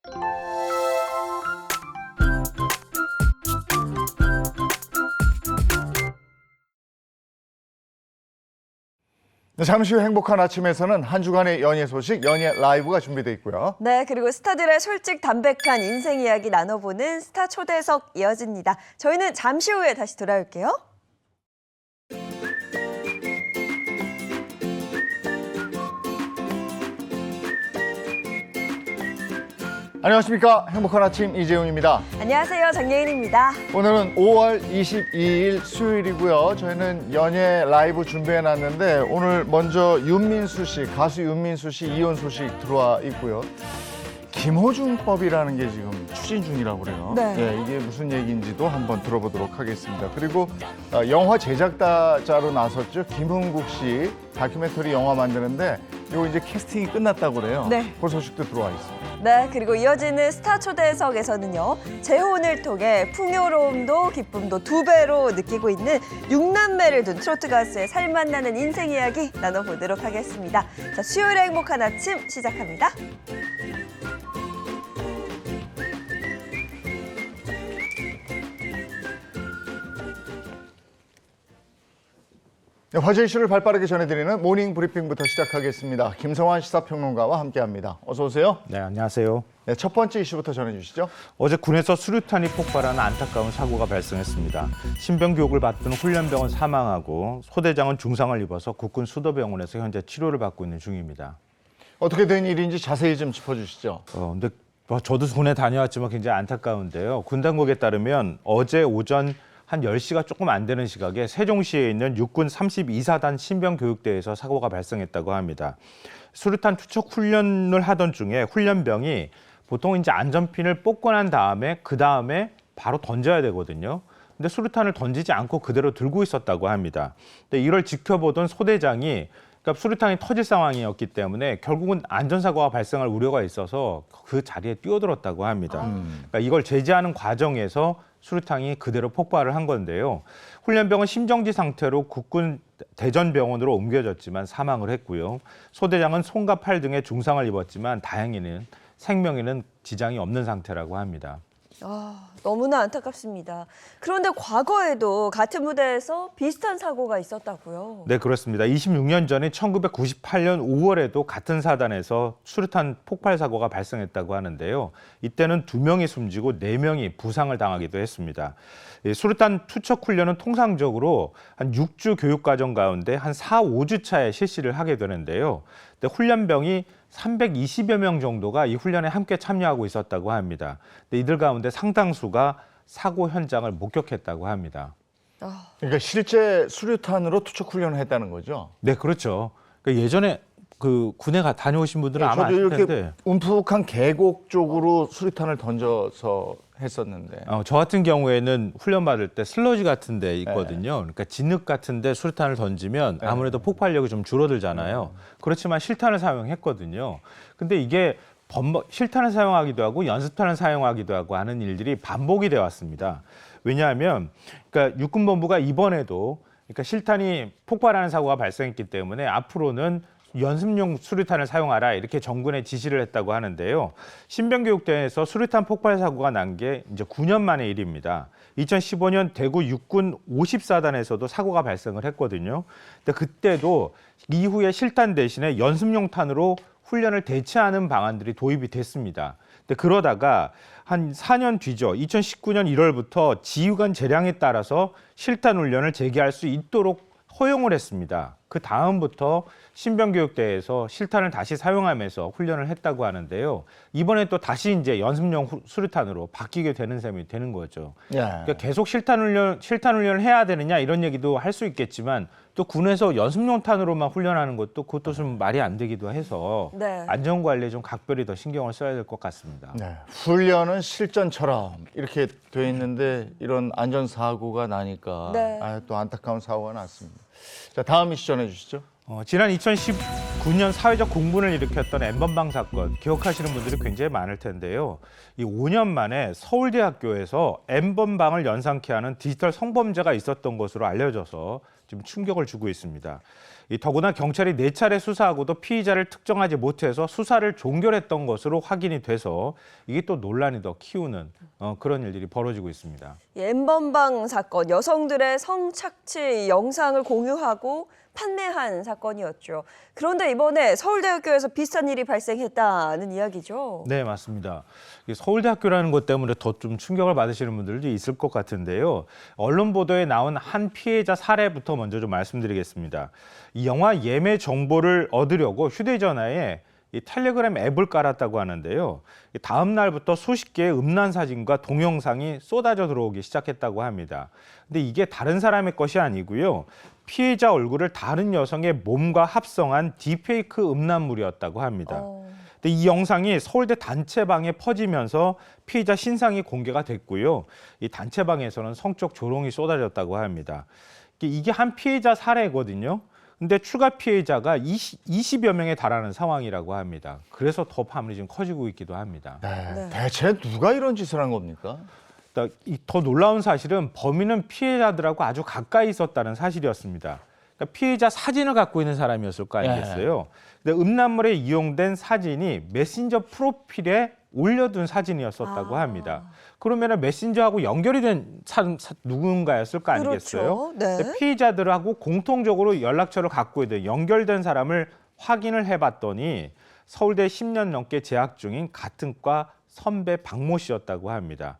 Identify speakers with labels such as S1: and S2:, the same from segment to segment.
S1: 네, 잠시 후 행복한 아침에서는 한 주간의 연예 소식, 연예 라이브가 준비되어 있고요.
S2: 네, 그리고 스타들의 솔직 담백한 인생 이야기 나눠보는 스타 초대석 이어집니다. 저희는 잠시 후에 다시 돌아올게요.
S1: 안녕하십니까. 행복한 아침 이재훈입니다.
S2: 안녕하세요, 정예인입니다.
S1: 오늘은 5월 22일 수요일이고요. 저희는 연예 라이브 준비해놨는데 오늘 먼저 윤민수 씨, 가수 윤민수 씨 이혼 소식 들어와 있고요. 김호중법이라는 게 지금 추진 중이라고 그래요.
S2: 네.
S1: 예, 이게 무슨 얘기인지도 한번 들어보도록 하겠습니다. 그리고 영화 제작자로 나섰죠. 김흥국 씨 다큐멘터리 영화 만드는데 이거 이제 캐스팅이 끝났다고 그래요.
S2: 네.
S1: 그 소식도 들어와 있습니다.
S2: 네, 그리고 이어지는 스타 초대석에서는요. 재혼을 통해 풍요로움도 기쁨도 두 배로 느끼고 있는 6남매를 둔 트로트 가수의 살맛 나는 인생 이야기 나눠보도록 하겠습니다. 자, 수요일의 행복한 아침 시작합니다.
S1: 네, 화제 이슈를 발빠르게 전해드리는 모닝 브리핑부터 시작하겠습니다. 김성환 시사평론가와 함께합니다. 어서 오세요.
S3: 네, 안녕하세요.
S1: 네, 첫 번째 이슈부터 전해주시죠.
S3: 어제 군에서 수류탄이 폭발하는 안타까운 사고가 발생했습니다. 신병 교육을 받던 훈련병은 사망하고 소대장은 중상을 입어서 국군 수도병원에서 현재 치료를 받고 있는 중입니다.
S1: 어떻게 된 일인지 자세히 좀 짚어주시죠.
S3: 근데 저도 군에 다녀왔지만 굉장히 안타까운데요. 군 당국에 따르면 어제 오전 한 10시가 조금 안 되는 시각에 세종시에 있는 육군 32사단 신병교육대에서 사고가 발생했다고 합니다. 수류탄 투척 훈련을 하던 중에 훈련병이 보통 이제 안전핀을 뽑고 난 다음에 그 다음에 바로 던져야 되거든요. 근데 수류탄을 던지지 않고 그대로 들고 있었다고 합니다. 근데 이걸 지켜보던 소대장이 그러니까 수류탄이 터질 상황이었기 때문에 결국은 안전사고가 발생할 우려가 있어서 그 자리에 뛰어들었다고 합니다. 그러니까 이걸 제지하는 과정에서 수류탄이 그대로 폭발을 한 건데요. 훈련병은 심정지 상태로 국군 대전병원으로 옮겨졌지만 사망을 했고요. 소대장은 손과 팔 등에 중상을 입었지만 다행히는 생명에는 지장이 없는 상태라고 합니다.
S2: 너무나 안타깝습니다. 그런데 과거에도 같은 무대에서 비슷한 사고가 있었다고요?
S3: 네, 그렇습니다. 26년 전인 1998년 5월에도 같은 사단에서 수류탄 폭발 사고가 발생했다고 하는데요. 이때는 2명이 숨지고 4명이 부상을 당하기도 했습니다. 수류탄 투척 훈련은 통상적으로 한 6주 교육 과정 가운데 한 4, 5주 차에 실시를 하게 되는데요. 근데 훈련병이 320여 명 정도가 이 훈련에 함께 참여하고 있었다고 합니다. 근데 이들 가운데 상당수가 사고 현장을 목격했다고 합니다.
S1: 그러니까 실제 수류탄으로 투척 훈련을 했다는 거죠?
S3: 네, 그렇죠. 그러니까 예전에 그 군에 다녀오신 분들은 아마
S1: 저도
S3: 아실
S1: 이렇게
S3: 텐데
S1: 움푹한 계곡 쪽으로 수류탄을 던져서 했었는데.
S3: 저 같은 경우에는 훈련 받을 때 슬러지 같은 데 있거든요. 그러니까 진흙 같은 데 수류탄을 던지면 아무래도 폭발력이 좀 줄어들잖아요. 그렇지만 실탄을 사용했거든요. 근데 이게 실탄을 사용하기도 하고 연습탄을 사용하기도 하고 하는 일들이 반복이 되어 왔습니다. 왜냐하면 그러니까 육군본부가 이번에도 그러니까 실탄이 폭발하는 사고가 발생했기 때문에 앞으로는 연습용 수류탄을 사용하라 이렇게 정군에 지시를 했다고 하는데요. 신병교육대에서 수류탄 폭발 사고가 난 게 이제 9년 만의 일입니다. 2015년 대구 육군 54단에서도 사고가 발생을 했거든요. 근데 그때도 이후에 실탄 대신에 연습용 탄으로 훈련을 대체하는 방안들이 도입이 됐습니다. 근데 그러다가 한 4년 뒤죠. 2019년 1월부터 지휘관 재량에 따라서 실탄 훈련을 재개할 수 있도록 허용을 했습니다. 그 다음부터 신병교육대에서 실탄을 다시 사용하면서 훈련을 했다고 하는데요. 이번에 또 다시 이제 연습용 수류탄으로 바뀌게 되는 셈이 되는 거죠. 그러니까 계속 실탄 훈련을 해야 되느냐 이런 얘기도 할 수 있겠지만 또 군에서 연습용 탄으로만 훈련하는 그것도 좀 말이 안 되기도 해서
S2: 네.
S3: 안전 관리에 좀 각별히 더 신경을 써야 될 것 같습니다.
S1: 네, 훈련은 실전처럼 이렇게 돼 있는데 이런 안전 사고가 나니까
S2: 네.
S1: 또 안타까운 사고가 났습니다. 자, 다음 이슈 전해주시죠.
S3: 지난 2019년 사회적 공분을 일으켰던 N번방 사건 기억하시는 분들이 굉장히 많을 텐데요. 이 5년 만에 서울대학교에서 N번방을 연상케 하는 디지털 성범죄가 있었던 것으로 알려져서 지금 충격을 주고 있습니다. 더구나 경찰이 4차례 수사하고도 피의자를 특정하지 못해서 수사를 종결했던 것으로 확인이 돼서 이게 또 논란이 더 키우는 그런 일들이 벌어지고 있습니다.
S2: 엠번방 사건, 여성들의 성착취 영상을 공유하고 판매한 사건이었죠. 그런데 이번에 서울대학교에서 비슷한 일이 발생했다는 이야기죠.
S3: 네, 맞습니다. 이 서울대학교라는 것 때문에 더 좀 충격을 받으시는 분들도 있을 것 같은데요. 언론 보도에 나온 한 피해자 사례부터 먼저 좀 말씀드리겠습니다. 이 영화 예매 정보를 얻으려고 휴대전화에 이 텔레그램 앱을 깔았다고 하는데요. 다음 날부터 수십 개의 음란 사진과 동영상이 쏟아져 들어오기 시작했다고 합니다. 근데 이게 다른 사람의 것이 아니고요. 피해자 얼굴을 다른 여성의 몸과 합성한 딥페이크 음란물이었다고 합니다. 근데 이 영상이 서울대 단체방에 퍼지면서 피해자 신상이 공개가 됐고요. 이 단체방에서는 성적 조롱이 쏟아졌다고 합니다. 이게 한 피해자 사례거든요. 근데 추가 피해자가 20여 명에 달하는 상황이라고 합니다. 그래서 더 파문이 지금 커지고 있기도 합니다.
S1: 네. 대체 누가 이런 짓을 한 겁니까?
S3: 더 놀라운 사실은 범인은 피해자들하고 아주 가까이 있었다는 사실이었습니다. 그러니까 피해자 사진을 갖고 있는 사람이었을 거 아니겠어요? 근데 음란물에 이용된 사진이 메신저 프로필에 올려둔 사진이었었다고 합니다. 그러면 메신저하고 연결이 된 누군가였을 거 아니겠어요?
S2: 그렇죠. 네.
S3: 근데 피해자들하고 공통적으로 연락처를 갖고 있는 연결된 사람을 확인을 해봤더니 서울대 10년 넘게 재학 중인 같은 과 선배 박모 씨였다고 합니다.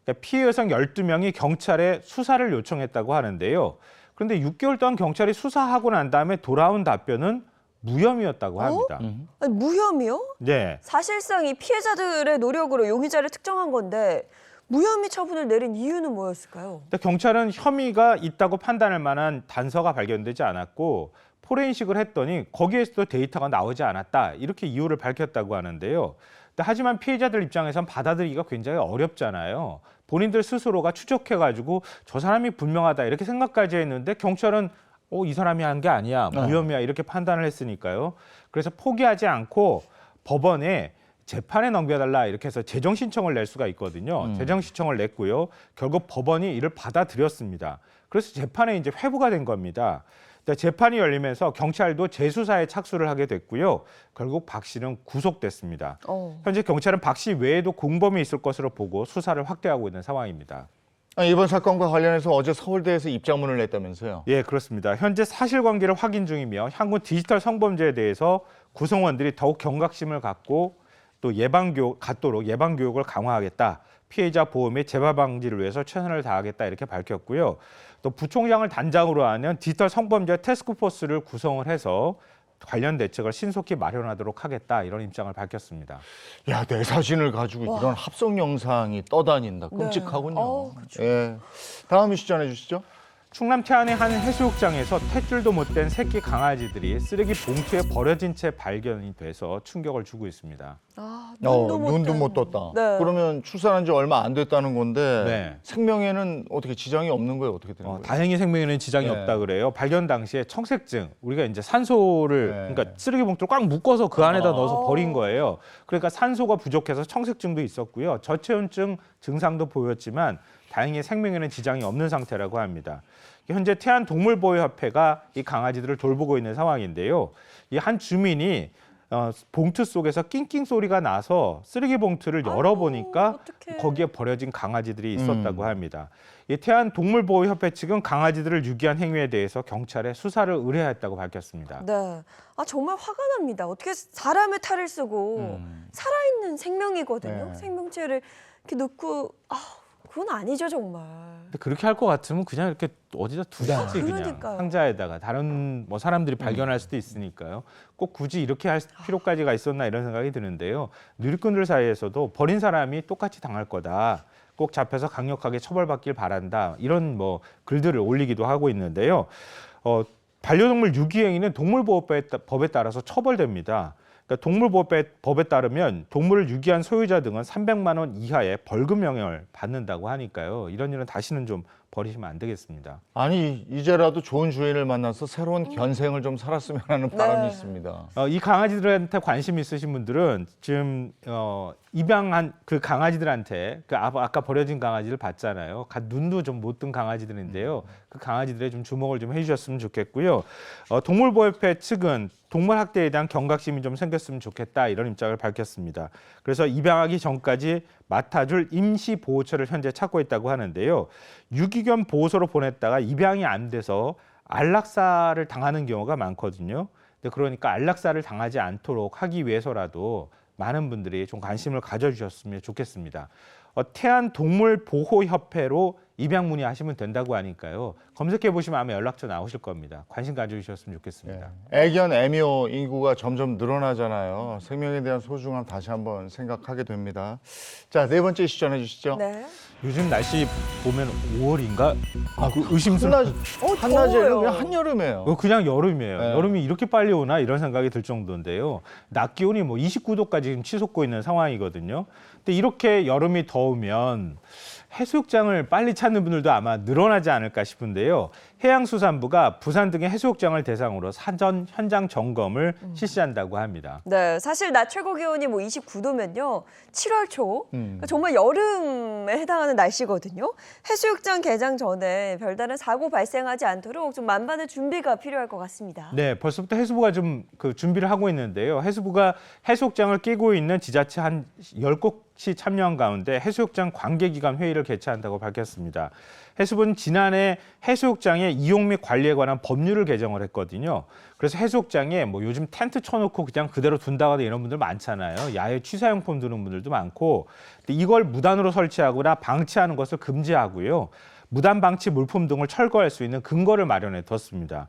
S3: 그러니까 피해 여성 12명이 경찰에 수사를 요청했다고 하는데요. 그런데 6개월 동안 경찰이 수사하고 난 다음에 돌아온 답변은 무혐의였다고 합니다.
S2: 아니, 무혐의요?
S3: 네.
S2: 사실상 이 피해자들의 노력으로 용의자를 특정한 건데 무혐의 처분을 내린 이유는 뭐였을까요?
S3: 근데 경찰은 혐의가 있다고 판단할 만한 단서가 발견되지 않았고 포렌식을 했더니 거기에서도 데이터가 나오지 않았다. 이렇게 이유를 밝혔다고 하는데요. 하지만 피해자들 입장에선 받아들이기가 굉장히 어렵잖아요. 본인들 스스로가 추적해가지고 저 사람이 분명하다 이렇게 생각까지 했는데 경찰은 이 사람이 한 게 아니야, 무혐의야 이렇게 판단을 했으니까요. 그래서 포기하지 않고 법원에 재판에 넘겨달라 이렇게 해서 재정 신청을 낼 수가 있거든요. 재정 신청을 냈고요. 결국 법원이 이를 받아들였습니다. 그래서 재판에 이제 회부가 된 겁니다. 재판이 열리면서 경찰도 재수사에 착수를 하게 됐고요. 결국 박 씨는 구속됐습니다. 현재 경찰은 박 씨 외에도 공범이 있을 것으로 보고 수사를 확대하고 있는 상황입니다.
S1: 이번 사건과 관련해서 어제 서울대에서 입장문을 냈다면서요?
S3: 예, 그렇습니다. 현재 사실관계를 확인 중이며 향후 디지털 성범죄에 대해서 구성원들이 더욱 경각심을 갖고 또 갖도록 예방교육을 강화하겠다. 피해자 보호 및 재발 방지를 위해서 최선을 다하겠다 이렇게 밝혔고요. 또 부총장을 단장으로 하는 디지털 성범죄 태스크포스를 구성을 해서 관련 대책을 신속히 마련하도록 하겠다 이런 입장을 밝혔습니다.
S1: 야, 내 사진을 가지고 이런 합성 영상이 떠다닌다. 끔찍하군요.
S2: 그렇죠.
S1: 예. 다음 이슈 전해주시죠.
S3: 충남 태안의 한 해수욕장에서 탯줄도 못된 새끼 강아지들이 쓰레기 봉투에 버려진 채 발견이 돼서 충격을 주고 있습니다.
S1: 눈도 못 떴다.
S2: 네.
S1: 그러면 출산한 지 얼마 안 됐다는 건데
S3: 네.
S1: 생명에는 어떻게 지장이 없는 거예요? 어떻게 되는 거예요?
S3: 다행히 생명에는 지장이
S1: 네.
S3: 없다 그래요. 발견 당시에 청색증, 우리가 이제 산소를
S1: 네.
S3: 그러니까 쓰레기 봉투를 꽉 묶어서 그 안에다 넣어서 버린 거예요. 그러니까 산소가 부족해서 청색증도 있었고요. 저체온증 증상도 보였지만 다행히 생명에는 지장이 없는 상태라고 합니다. 현재 태안동물보호협회가 이 강아지들을 돌보고 있는 상황인데요. 이 한 주민이 봉투 속에서 낑낑 소리가 나서 쓰레기 봉투를 열어보니까
S2: 어떡해.
S3: 거기에 버려진 강아지들이 있었다고 합니다. 이 태안동물보호협회 측은 강아지들을 유기한 행위에 대해서 경찰에 수사를 의뢰했다고 밝혔습니다.
S2: 네. 정말 화가 납니다. 어떻게 사람의 탈을 쓰고 살아있는 생명이거든요.
S1: 네.
S2: 생명체를 이렇게 넣고 그건 아니죠 정말.
S3: 근데 그렇게 할 것 같으면 그냥 이렇게 어디다 두지 그냥
S2: 그러니까요.
S3: 상자에다가 다른 사람들이 발견할 수도 있으니까요. 꼭 굳이 이렇게 할 필요까지가 있었나 이런 생각이 드는데요. 누리꾼들 사이에서도 버린 사람이 똑같이 당할 거다. 꼭 잡혀서 강력하게 처벌받길 바란다. 이런 글들을 올리기도 하고 있는데요. 반려동물 유기행위는 동물보호법에 따라서 처벌됩니다. 그러니까 동물보호법에 따르면 동물을 유기한 소유자 등은 300만 원 이하의 벌금 명령을 받는다고 하니까요. 이런 일은 다시는 좀 버리시면 안 되겠습니다.
S1: 아니 이제라도 좋은 주인을 만나서 새로운 견생을 좀 살았으면 하는 바람이 있습니다.
S3: 이 강아지들한테 관심 있으신 분들은 지금 입양한 그 강아지들한테 그 아까 버려진 강아지를 봤잖아요. 눈도 좀 못 뜬 강아지들인데요. 그 강아지들에 좀 주목을 좀 해주셨으면 좋겠고요. 동물보호협회 측은 동물 학대에 대한 경각심이 좀 생겼으면 좋겠다 이런 입장을 밝혔습니다. 그래서 입양하기 전까지 맡아줄 임시 보호처를 현재 찾고 있다고 하는데요. 유기견 보호소로 보냈다가 입양이 안 돼서 안락사를 당하는 경우가 많거든요. 그러니까 안락사를 당하지 않도록 하기 위해서라도 많은 분들이 좀 관심을 가져주셨으면 좋겠습니다. 태안동물보호협회로 입양 문의하시면 된다고 하니까요. 검색해 보시면 아마 연락처 나오실 겁니다. 관심 가져주셨으면 좋겠습니다.
S1: 애견 애묘 인구가 점점 늘어나잖아요. 생명에 대한 소중함 다시 한번 생각하게 됩니다. 자, 네 번째 이슈 전해주시죠.
S2: 네.
S3: 요즘 날씨 보면 5월인가? 그 의심스러워.
S1: 한낮에
S2: 더워요.
S1: 그냥 한여름이에요.
S3: 그냥 여름이에요.
S1: 네.
S3: 여름이 이렇게 빨리 오나 이런 생각이 들 정도인데요. 낮 기온이 뭐 29도까지 지금 치솟고 있는 상황이거든요. 근데 이렇게 여름이 더우면 해수욕장을 빨리 찾는 분들도 아마 늘어나지 않을까 싶은데요. 해양수산부가 부산 등의 해수욕장을 대상으로 사전 현장 점검을 실시한다고 합니다.
S2: 네, 사실 낮 최고 기온이 뭐 29도면요. 7월 초. 그러니까 정말 여름에 해당하는 날씨거든요. 해수욕장 개장 전에 별다른 사고 발생하지 않도록 좀 만반의 준비가 필요할 것 같습니다.
S3: 네, 벌써부터 해수부가 좀 그 준비를 하고 있는데요. 해수부가 해수욕장을 끼고 있는 지자체 한 10곳이 참여한 가운데 해수욕장 관계기관 회의를 개최한다고 밝혔습니다. 해수부는 지난해 해수욕장의 이용 및 관리에 관한 법률을 개정을 했거든요. 그래서 해수욕장에 뭐 요즘 텐트 쳐놓고 그냥 그대로 둔다거나 이런 분들 많잖아요. 야외 취사용품 두는 분들도 많고, 근데 이걸 무단으로 설치하거나 방치하는 것을 금지하고요. 무단 방치 물품 등을 철거할 수 있는 근거를 마련해 뒀습니다.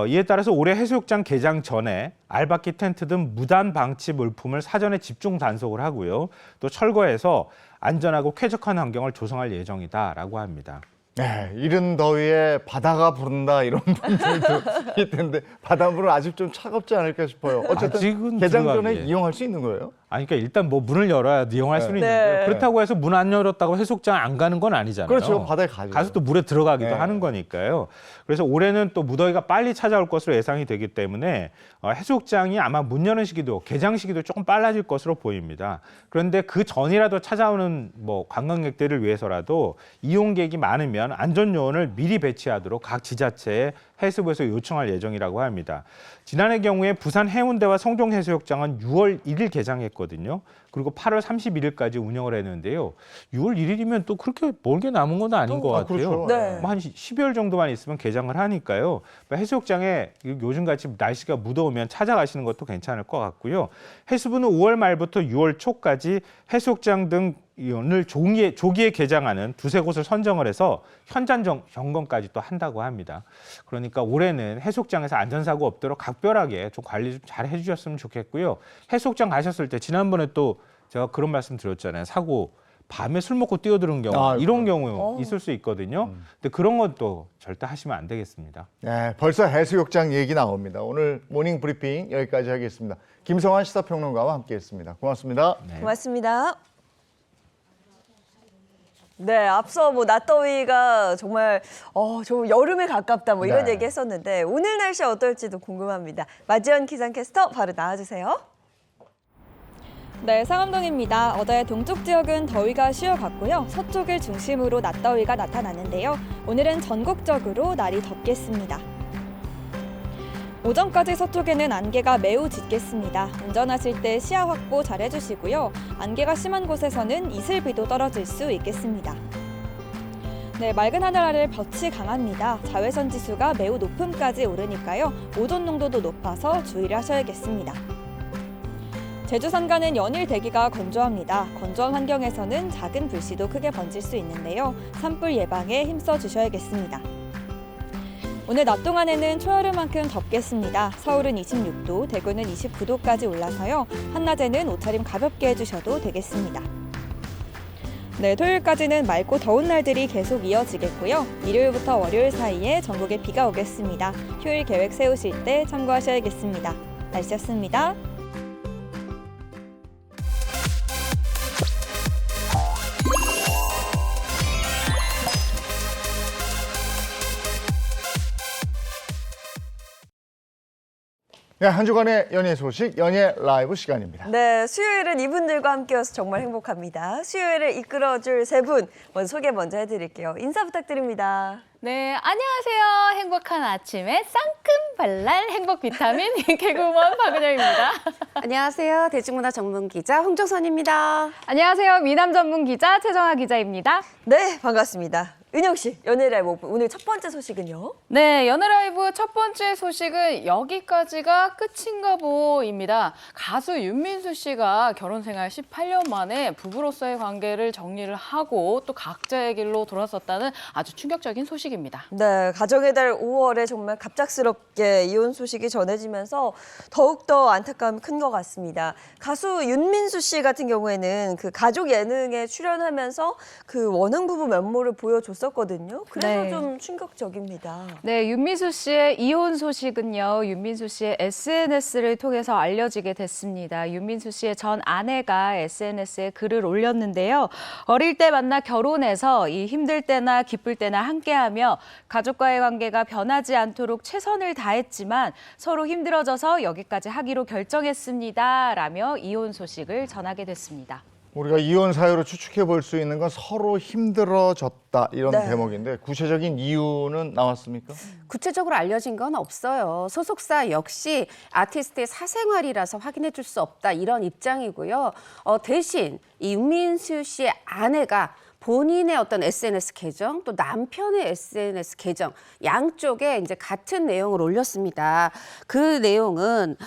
S3: 이에 따라서 올해 해수욕장 개장 전에 알바키 텐트 등 무단 방치 물품을 사전에 집중 단속을 하고요. 또 철거해서 안전하고 쾌적한 환경을 조성할 예정이다라고 합니다.
S1: 네, 이른 더위에 바다가 부른다 이런 분들도 있던데 바닷물은 아직 좀 차갑지 않을까 싶어요. 어쨌든
S3: 아직은
S1: 개장 전에
S3: 들어가기에.
S1: 이용할 수 있는 거예요?
S3: 아니, 그러니까 일단 뭐 문을 열어야 이용할 수는
S2: 네.
S3: 있는데요.
S2: 네.
S3: 그렇다고 해서 문 안 열었다고 해수욕장 안 가는 건 아니잖아요.
S1: 그렇죠, 바다에 가죠.
S3: 가서 또 물에 들어가기도
S1: 네.
S3: 하는 거니까요. 그래서 올해는 또 무더위가 빨리 찾아올 것으로 예상이 되기 때문에 해수욕장이 아마 문 여는 시기도 개장 시기도 조금 빨라질 것으로 보입니다. 그런데 그 전이라도 찾아오는 뭐 관광객들을 위해서라도 이용객이 많으면 안전 요원을 미리 배치하도록 각 지자체에 해수부에서 요청할 예정이라고 합니다. 지난해 경우에 부산 해운대와 성동 해수욕장은 6월 1일 개장했거든요. 그리고 8월 31일까지 운영을 했는데요. 6월 1일이면 또 그렇게 멀게 남은 건 아닌 것 같아요.
S1: 그렇죠.
S2: 네.
S3: 뭐 한 10여일 정도만 있으면 개장을 하니까요. 해수욕장에 요즘같이 날씨가 무더우면 찾아가시는 것도 괜찮을 것 같고요. 해수부는 5월 말부터 6월 초까지 해수욕장 등을 조기에 개장하는 두세 곳을 선정을 해서 현장 점검까지 또 한다고 합니다. 그러니까 올해는 해수욕장에서 안전사고 없도록 각별하게 좀 관리 좀 잘 해주셨으면 좋겠고요. 해수욕장 가셨을 때 지난번에 또 제가 그런 말씀 드렸잖아요. 사고 밤에 술 먹고 뛰어드는 경우 이런 경우 있을 수 있거든요. 근데 그런 것도 절대 하시면 안 되겠습니다.
S1: 네, 벌써 해수욕장 얘기 나옵니다. 오늘 모닝 브리핑 여기까지 하겠습니다. 김성환 시사평론가와 함께했습니다. 고맙습니다.
S3: 네.
S2: 고맙습니다. 네, 앞서 뭐 낮더위가 정말 좀 여름에 가깝다 뭐 이런
S1: 네.
S2: 얘기 했었는데 오늘 날씨 어떨지도 궁금합니다. 마지연 기상캐스터 바로 나와주세요.
S4: 네, 상암동입니다. 어제 동쪽 지역은 더위가 쉬어갔고요. 서쪽을 중심으로 낮더위가 나타났는데요. 오늘은 전국적으로 날이 덥겠습니다. 오전까지 서쪽에는 안개가 매우 짙겠습니다. 운전하실 때 시야 확보 잘 해주시고요. 안개가 심한 곳에서는 이슬비도 떨어질 수 있겠습니다. 네, 맑은 하늘 아래 볕이 강합니다. 자외선 지수가 매우 높음까지 오르니까요. 오존 농도도 높아서 주의를 하셔야겠습니다. 제주 산간은 연일 대기가 건조합니다. 건조한 환경에서는 작은 불씨도 크게 번질 수 있는데요. 산불 예방에 힘써 주셔야겠습니다. 오늘 낮 동안에는 초여름만큼 덥겠습니다. 서울은 26도, 대구는 29도까지 올라서요. 한낮에는 옷차림 가볍게 해주셔도 되겠습니다. 네, 토요일까지는 맑고 더운 날들이 계속 이어지겠고요. 일요일부터 월요일 사이에 전국에 비가 오겠습니다. 휴일 계획 세우실 때 참고하셔야겠습니다. 날씨였습니다.
S1: 네, 한 주간의 연예 소식, 연예 라이브 시간입니다.
S2: 네, 수요일은 이분들과 함께여서 정말 행복합니다. 수요일을 이끌어줄 세 분, 소개 먼저 해드릴게요. 인사 부탁드립니다.
S5: 네, 안녕하세요. 행복한 아침에 쌍큼발랄 행복 비타민 개그우먼 박은영입니다.
S6: 안녕하세요. 대중문화 전문 기자 홍정선입니다.
S5: 안녕하세요. 미남 전문 기자 최정아 기자입니다.
S2: 네, 반갑습니다. 은영 씨, 연예 라이브 오늘 첫 번째 소식은요?
S5: 네, 연예라이브 첫 번째 소식은 여기까지가 끝인가 보입니다. 가수 윤민수 씨가 결혼 생활 18년 만에 부부로서의 관계를 정리를 하고 또 각자의 길로 돌아섰다는 아주 충격적인 소식입니다.
S2: 네, 가정의 달 5월에 정말 갑작스럽게 이혼 소식이 전해지면서 더욱더 안타까움이 큰 것 같습니다. 가수 윤민수 씨 같은 경우에는 그 가족 예능에 출연하면서 그 원흥 부부 면모를 보여줬었거든요. 그래서
S5: 네.
S2: 좀 충격적입니다.
S5: 네, 윤민수 씨의 이혼 소식은요. 윤민수 씨의 SNS를 통해서 알려지게 됐습니다. 윤민수 씨의 전 아내가 SNS에 글을 올렸는데요. 어릴 때 만나 결혼해서 이 힘들 때나 기쁠 때나 함께하며 가족과의 관계가 변하지 않도록 최선을 다했지만 서로 힘들어져서 여기까지 하기로 결정했습니다. 라며 이혼 소식을 전하게 됐습니다.
S1: 우리가 이혼 사유로 추측해 볼 수 있는 건 서로 힘들어졌다 이런
S2: 네.
S1: 대목인데 구체적인 이유는 나왔습니까?
S6: 구체적으로 알려진 건 없어요. 소속사 역시 아티스트의 사생활이라서 확인해 줄 수 없다 이런 입장이고요. 대신 이 윤민수 씨의 아내가 본인의 어떤 SNS 계정 또 남편의 SNS 계정 양쪽에 이제 같은 내용을 올렸습니다. 그 내용은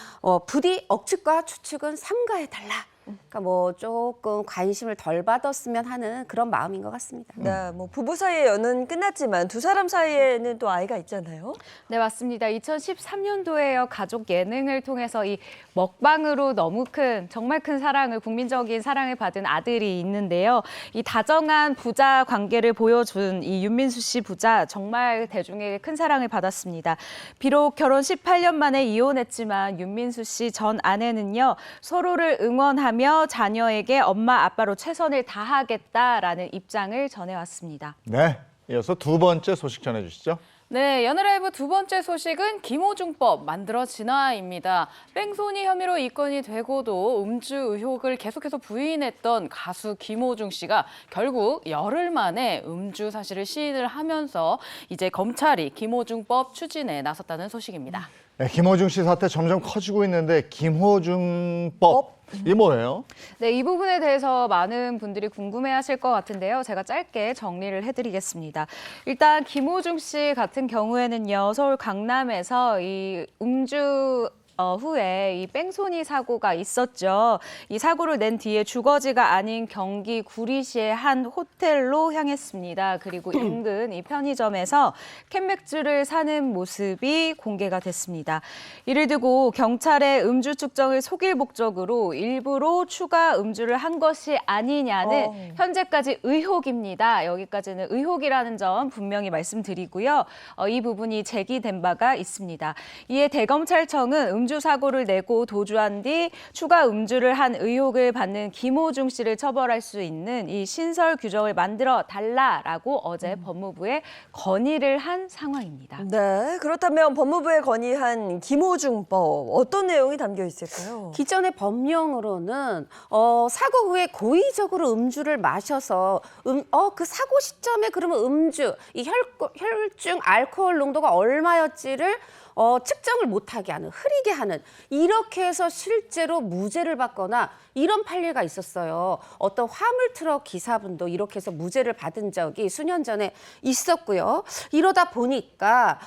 S6: 부디 억측과 추측은 삼가해 달라. 그러니까 뭐 조금 관심을 덜 받았으면 하는 그런 마음인 것 같습니다.
S2: 네, 부부 사이의 연은 끝났지만 두 사람 사이에는 또 아이가 있잖아요.
S5: 네, 맞습니다. 2013년도에요. 가족 예능을 통해서 이 먹방으로 너무 정말 큰 사랑을, 국민적인 사랑을 받은 아들이 있는데요. 이 다정한 부자 관계를 보여준 이 윤민수 씨 부자 정말 대중에게 큰 사랑을 받았습니다. 비록 결혼 18년 만에 이혼했지만 윤민수 씨 전 아내는요. 서로를 응원하며 자녀에게 엄마 아빠로 최선을 다하겠다라는 입장을 전해왔습니다.
S1: 네, 이어서 두 번째 소식 전해주시죠.
S5: 네, 연예라이브 두 번째 소식은 김호중법 만들어지나입니다. 뺑소니 혐의로 입건이 되고도 음주 의혹을 계속해서 부인했던 가수 김호중 씨가 결국 열흘 만에 음주 사실을 시인을 하면서 이제 검찰이 김호중법 추진에 나섰다는 소식입니다.
S1: 네, 김호중 씨 사태 점점 커지고 있는데 김호중법 이게 뭐예요?
S5: 네, 이 부분에 대해서 많은 분들이 궁금해하실 것 같은데요. 제가 짧게 정리를 해드리겠습니다. 일단 김호중 씨 같은 경우에는요, 서울 강남에서 이 음주 후에 이 뺑소니 사고가 있었죠. 이 사고를 낸 뒤에 주거지가 아닌 경기 구리시의 한 호텔로 향했습니다. 그리고 인근 이 편의점에서 캔맥주를 사는 모습이 공개가 됐습니다. 이를 두고 경찰의 음주 측정을 속일 목적으로 일부러 추가 음주를 한 것이 아니냐는 현재까지 의혹입니다. 여기까지는 의혹이라는 점 분명히 말씀드리고요. 이 부분이 제기된 바가 있습니다. 이에 대검찰청은 음주 사고를 내고 도주한 뒤 추가 음주를 한 의혹을 받는 김호중 씨를 처벌할 수 있는 이 신설 규정을 만들어 달라라고 어제 법무부에 건의를 한 상황입니다.
S2: 네, 그렇다면 법무부에 건의한 김호중법 어떤 내용이 담겨 있을까요?
S6: 기존의 법령으로는 사고 후에 고의적으로 음주를 마셔서 그 사고 시점에 그러면 음주, 이 혈중 알코올 농도가 얼마였지를 측정을 못하게 하는, 흐리게 하는 이렇게 해서 실제로 무죄를 받거나 이런 판례가 있었어요. 어떤 화물 트럭 기사분도 이렇게 해서 무죄를 받은 적이 수년 전에 있었고요. 이러다 보니까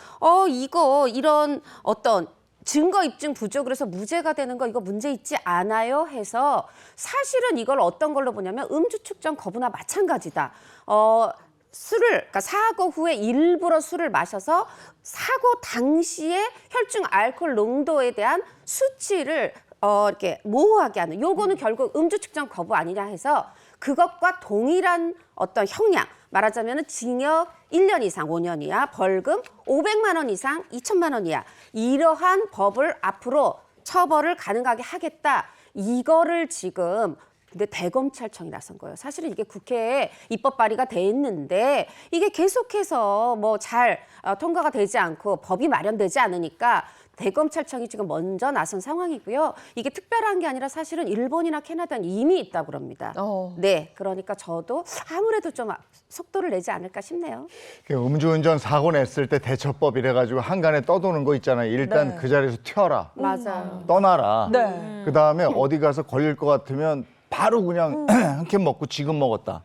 S6: 이런 어떤 증거 입증 부족으로 해서 무죄가 되는 거 이거 문제 있지 않아요 해서 사실은 이걸 어떤 걸로 보냐면 음주 측정 거부나 마찬가지다. 그러니까 사고 후에 일부러 술을 마셔서 사고 당시에 혈중 알코올 농도에 대한 수치를 이렇게 모호하게 하는 요거는 결국 음주 측정 거부 아니냐 해서 그것과 동일한 어떤 형량 말하자면 징역 1년 이상 5년 이하 벌금 500만 원 이상 2천만 원 이하 이러한 법을 앞으로 처벌을 가능하게 하겠다. 이거를 지금 근데 대검찰청이 나선 거예요. 사실은 이게 국회에 입법 발의가 돼 있는데 이게 계속해서 뭐 잘 통과가 되지 않고 법이 마련되지 않으니까 대검찰청이 지금 먼저 나선 상황이고요. 이게 특별한 게 아니라 사실은 일본이나 캐나다는 이미 있다고 그럽니다. 네, 그러니까 저도 아무래도 좀 속도를 내지 않을까 싶네요.
S1: 음주운전 사고 냈을 때 대처법 이래가지고 한간에 떠도는 거 있잖아요. 일단 그 자리에서 튀어라.
S6: 맞아요.
S1: 떠나라.
S2: 네.
S1: 그다음에 어디 가서 걸릴 것 같으면 바로 그냥 한 캔 먹고 지금 먹었다.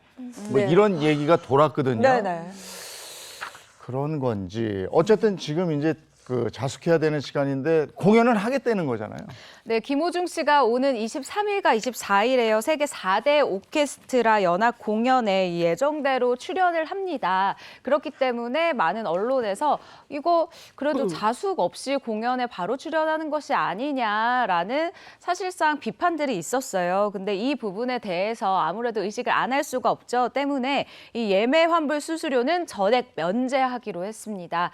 S1: 뭐
S2: 네.
S1: 이런 얘기가 돌았거든요.
S2: 네네.
S1: 그런 건지 어쨌든 지금 이제 그 자숙해야 되는 시간인데 공연을 하겠다는 거잖아요.
S5: 네, 김호중 씨가 오는 23일과 24일에요. 세계 4대 오케스트라 연합 공연에 이 예정대로 출연을 합니다. 그렇기 때문에 많은 언론에서 이거 그래도 자숙 없이 공연에 바로 출연하는 것이 아니냐라는 사실상 비판들이 있었어요. 근데 이 부분에 대해서 아무래도 의식을 안 할 수가 없죠. 때문에 이 예매 환불 수수료는 전액 면제하기로 했습니다.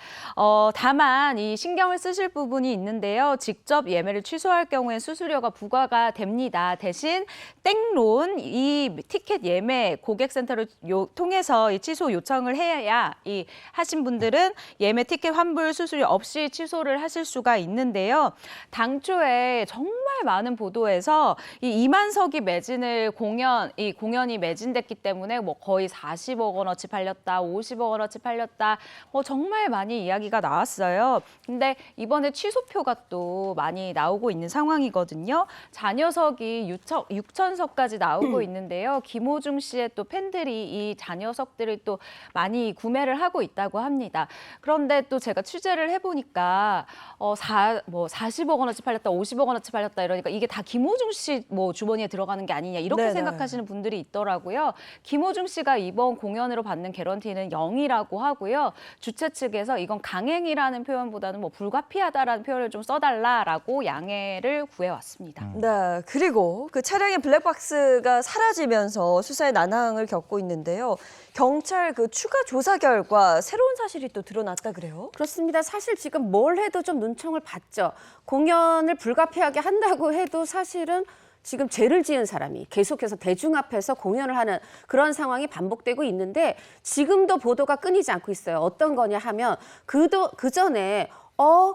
S5: 다만 이 신경을 쓰실 부분이 있는데요. 직접 예매를 취소할 경우에 수수료가 부과가 됩니다. 대신 땡론 이 티켓 예매 고객센터를 통해서 이 취소 요청을 해야 이 하신 분들은 예매 티켓 환불 수수료 없이 취소를 하실 수가 있는데요. 당초에 정말 많은 보도에서 이 2만석이 매진을 공연이 매진됐기 때문에 뭐 거의 40억 원어치 팔렸다, 50억 원어치 팔렸다, 뭐 정말 많이 이야기가 나왔어요. 근데 이번에 취소표가 또 많이 나오고 있는 상황이거든요. 잔여석이 6천석까지 나오고 있는데요. 김호중 씨의 또 팬들이 이 잔여석들을 또 많이 구매를 하고 있다고 합니다. 그런데 또 제가 취재를 해보니까 40억 원어치 팔렸다, 50억 원어치 팔렸다 이러니까 이게 다 김호중 씨 뭐 주머니에 들어가는 게 아니냐 이렇게
S2: 네네.
S5: 생각하시는 분들이 있더라고요. 김호중 씨가 이번 공연으로 받는 개런티는 0이라고 하고요. 주최 측에서 이건 강행이라는 표현보다는 뭐 불가피하다라는 표현을 좀 써달라라고 양해를 구해왔습니다.
S2: 네, 그리고 그 차량의 블랙박스가 사라지면서 수사에 난항을 겪고 있는데요. 경찰 그 추가 조사 결과 새로운 사실이 또 드러났다 그래요?
S6: 그렇습니다. 사실 지금 뭘 해도 좀 눈총을 받죠. 공연을 불가피하게 한다고 해도 사실은 지금 죄를 지은 사람이 계속해서 대중 앞에서 공연을 하는 그런 상황이 반복되고 있는데 지금도 보도가 끊이지 않고 있어요. 어떤 거냐 하면 그 전에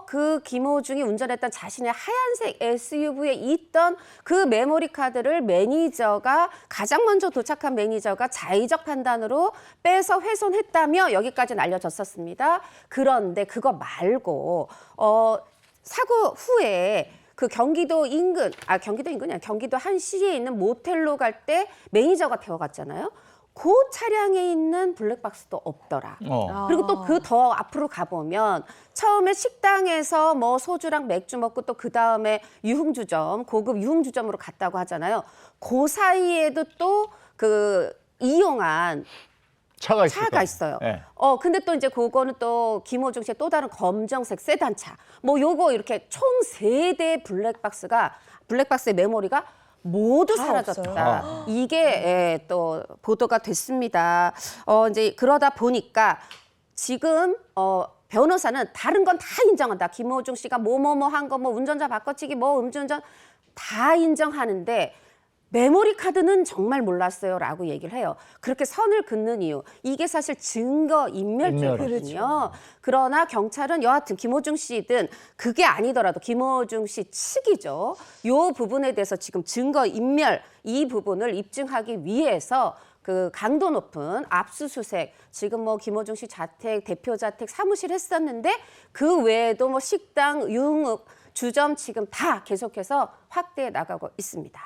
S6: 그 김호중이 운전했던 자신의 하얀색 SUV에 있던 그 메모리 카드를 가장 먼저 도착한 매니저가 자의적 판단으로 빼서 훼손했다며 여기까지는 알려졌었습니다. 그런데 그거 말고 사고 후에 그 경기도 인근이 아니라 경기도 한 시에 있는 모텔로 갈 때 매니저가 태워갔잖아요. 그 차량에 있는 블랙박스도 없더라. 그리고 또 그 더 앞으로 가보면 처음에 식당에서 뭐 소주랑 맥주 먹고 또 그 다음에 고급 유흥주점으로 갔다고 하잖아요. 그 사이에도 또 그 이용한 차가 있어요.
S1: 네.
S6: 근데 또 이제 그거는 또 김호중 씨의 또 다른 검정색 세단차. 뭐 요거 이렇게 총 3대의 블랙박스의 메모리가 모두 사라졌다. 이게 또 보도가 됐습니다. 이제 그러다 보니까 지금 변호사는 다른 건 다 인정한다. 김호중 씨가 뭐뭐뭐 한 거, 뭐 운전자 바꿔치기, 뭐 음주운전 다 인정하는데 메모리 카드는 정말 몰랐어요라고 얘기를 해요. 그렇게 선을 긋는 이유, 이게 사실 증거인멸죄거든요. 그러나 경찰은 여하튼 김호중 씨든 그게 아니더라도 김호중 씨 측이죠. 이 부분에 대해서 지금 증거인멸 이 부분을 입증하기 위해서 그 강도 높은 압수수색, 지금 뭐 김호중 씨 자택, 대표 자택, 사무실 했었는데 그 외에도 뭐 식당, 유흥업, 주점 지금 다 계속해서 확대해 나가고 있습니다.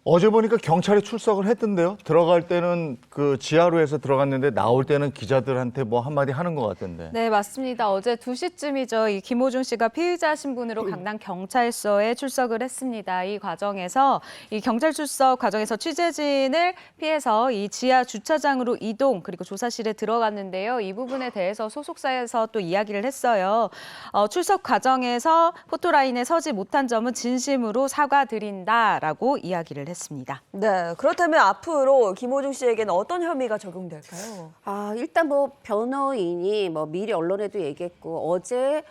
S1: 어제 보니까 경찰이 출석을 했던데요. 들어갈 때는 그 지하로에서 들어갔는데 나올 때는 기자들한테 뭐 한마디 하는 것 같던데.
S5: 네, 맞습니다. 어제 2시쯤이죠. 이 김호중 씨가 피의자 신분으로 강남 경찰서에 출석을 했습니다. 이 경찰 출석 과정에서 취재진을 피해서 이 지하 주차장으로 이동 그리고 조사실에 들어갔는데요. 이 부분에 대해서 소속사에서 또 이야기를 했어요. 출석 과정에서 포토라인에 서지 못한 점은 진심으로 사과드린다라고 이야기를 했습니다. 했습니다.
S2: 네, 그렇다면 앞으로 김호중 씨에게는 어떤 혐의가 적용될까요?
S6: 일단 뭐 변호인이 뭐 미리 언론에도 얘기했고 어제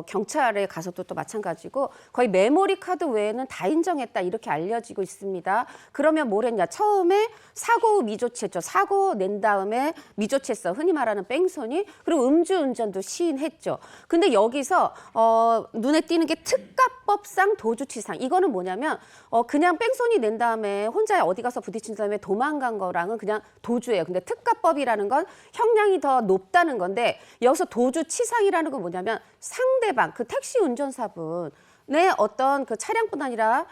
S6: 경찰에 가서도 또 마찬가지고 거의 메모리 카드 외에는 다 인정했다 이렇게 알려지고 있습니다. 그러면 뭘 했냐? 처음에 사고 후 미조치했죠. 사고 낸 다음에 미조치했어. 흔히 말하는 뺑소니. 그리고 음주운전도 시인했죠. 근데 여기서 눈에 띄는 게 특가법상 도주치상. 이거는 뭐냐면 그냥 뺑소니 낸 다음에 혼자 어디 가서 부딪힌 다음에 도망간 거랑은 그냥 도주예요. 근데 특가법이라는 건 형량이 더 높다는 건데 여기서 도주치상이라는 건 뭐냐면 상대방 그 택시 운전사분 내 어떤 그 차량뿐 아니라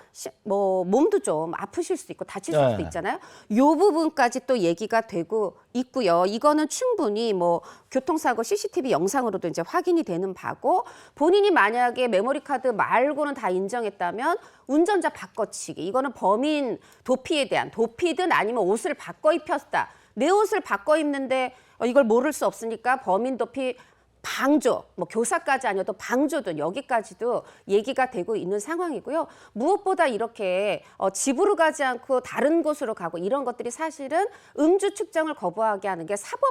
S6: 뭐 몸도 좀 아프실 수도 있고 다칠 수도 있잖아요. 요 부분까지 또 얘기가 되고 있고요. 이거는 충분히 뭐 교통사고 CCTV 영상으로도 이제 확인이 되는 바고 본인이 만약에 메모리 카드 말고는 다 인정했다면 운전자 바꿔치기 이거는 범인 도피에 대한 도피든 아니면 옷을 바꿔 입혔다. 내 옷을 바꿔 입는데 이걸 모를 수 없으니까 범인 도피 방조, 뭐 교사까지 아니어도 방조든 여기까지도 얘기가 되고 있는 상황이고요. 무엇보다 이렇게 집으로 가지 않고 다른 곳으로 가고 이런 것들이 사실은 음주 측정을 거부하게 하는 게 사법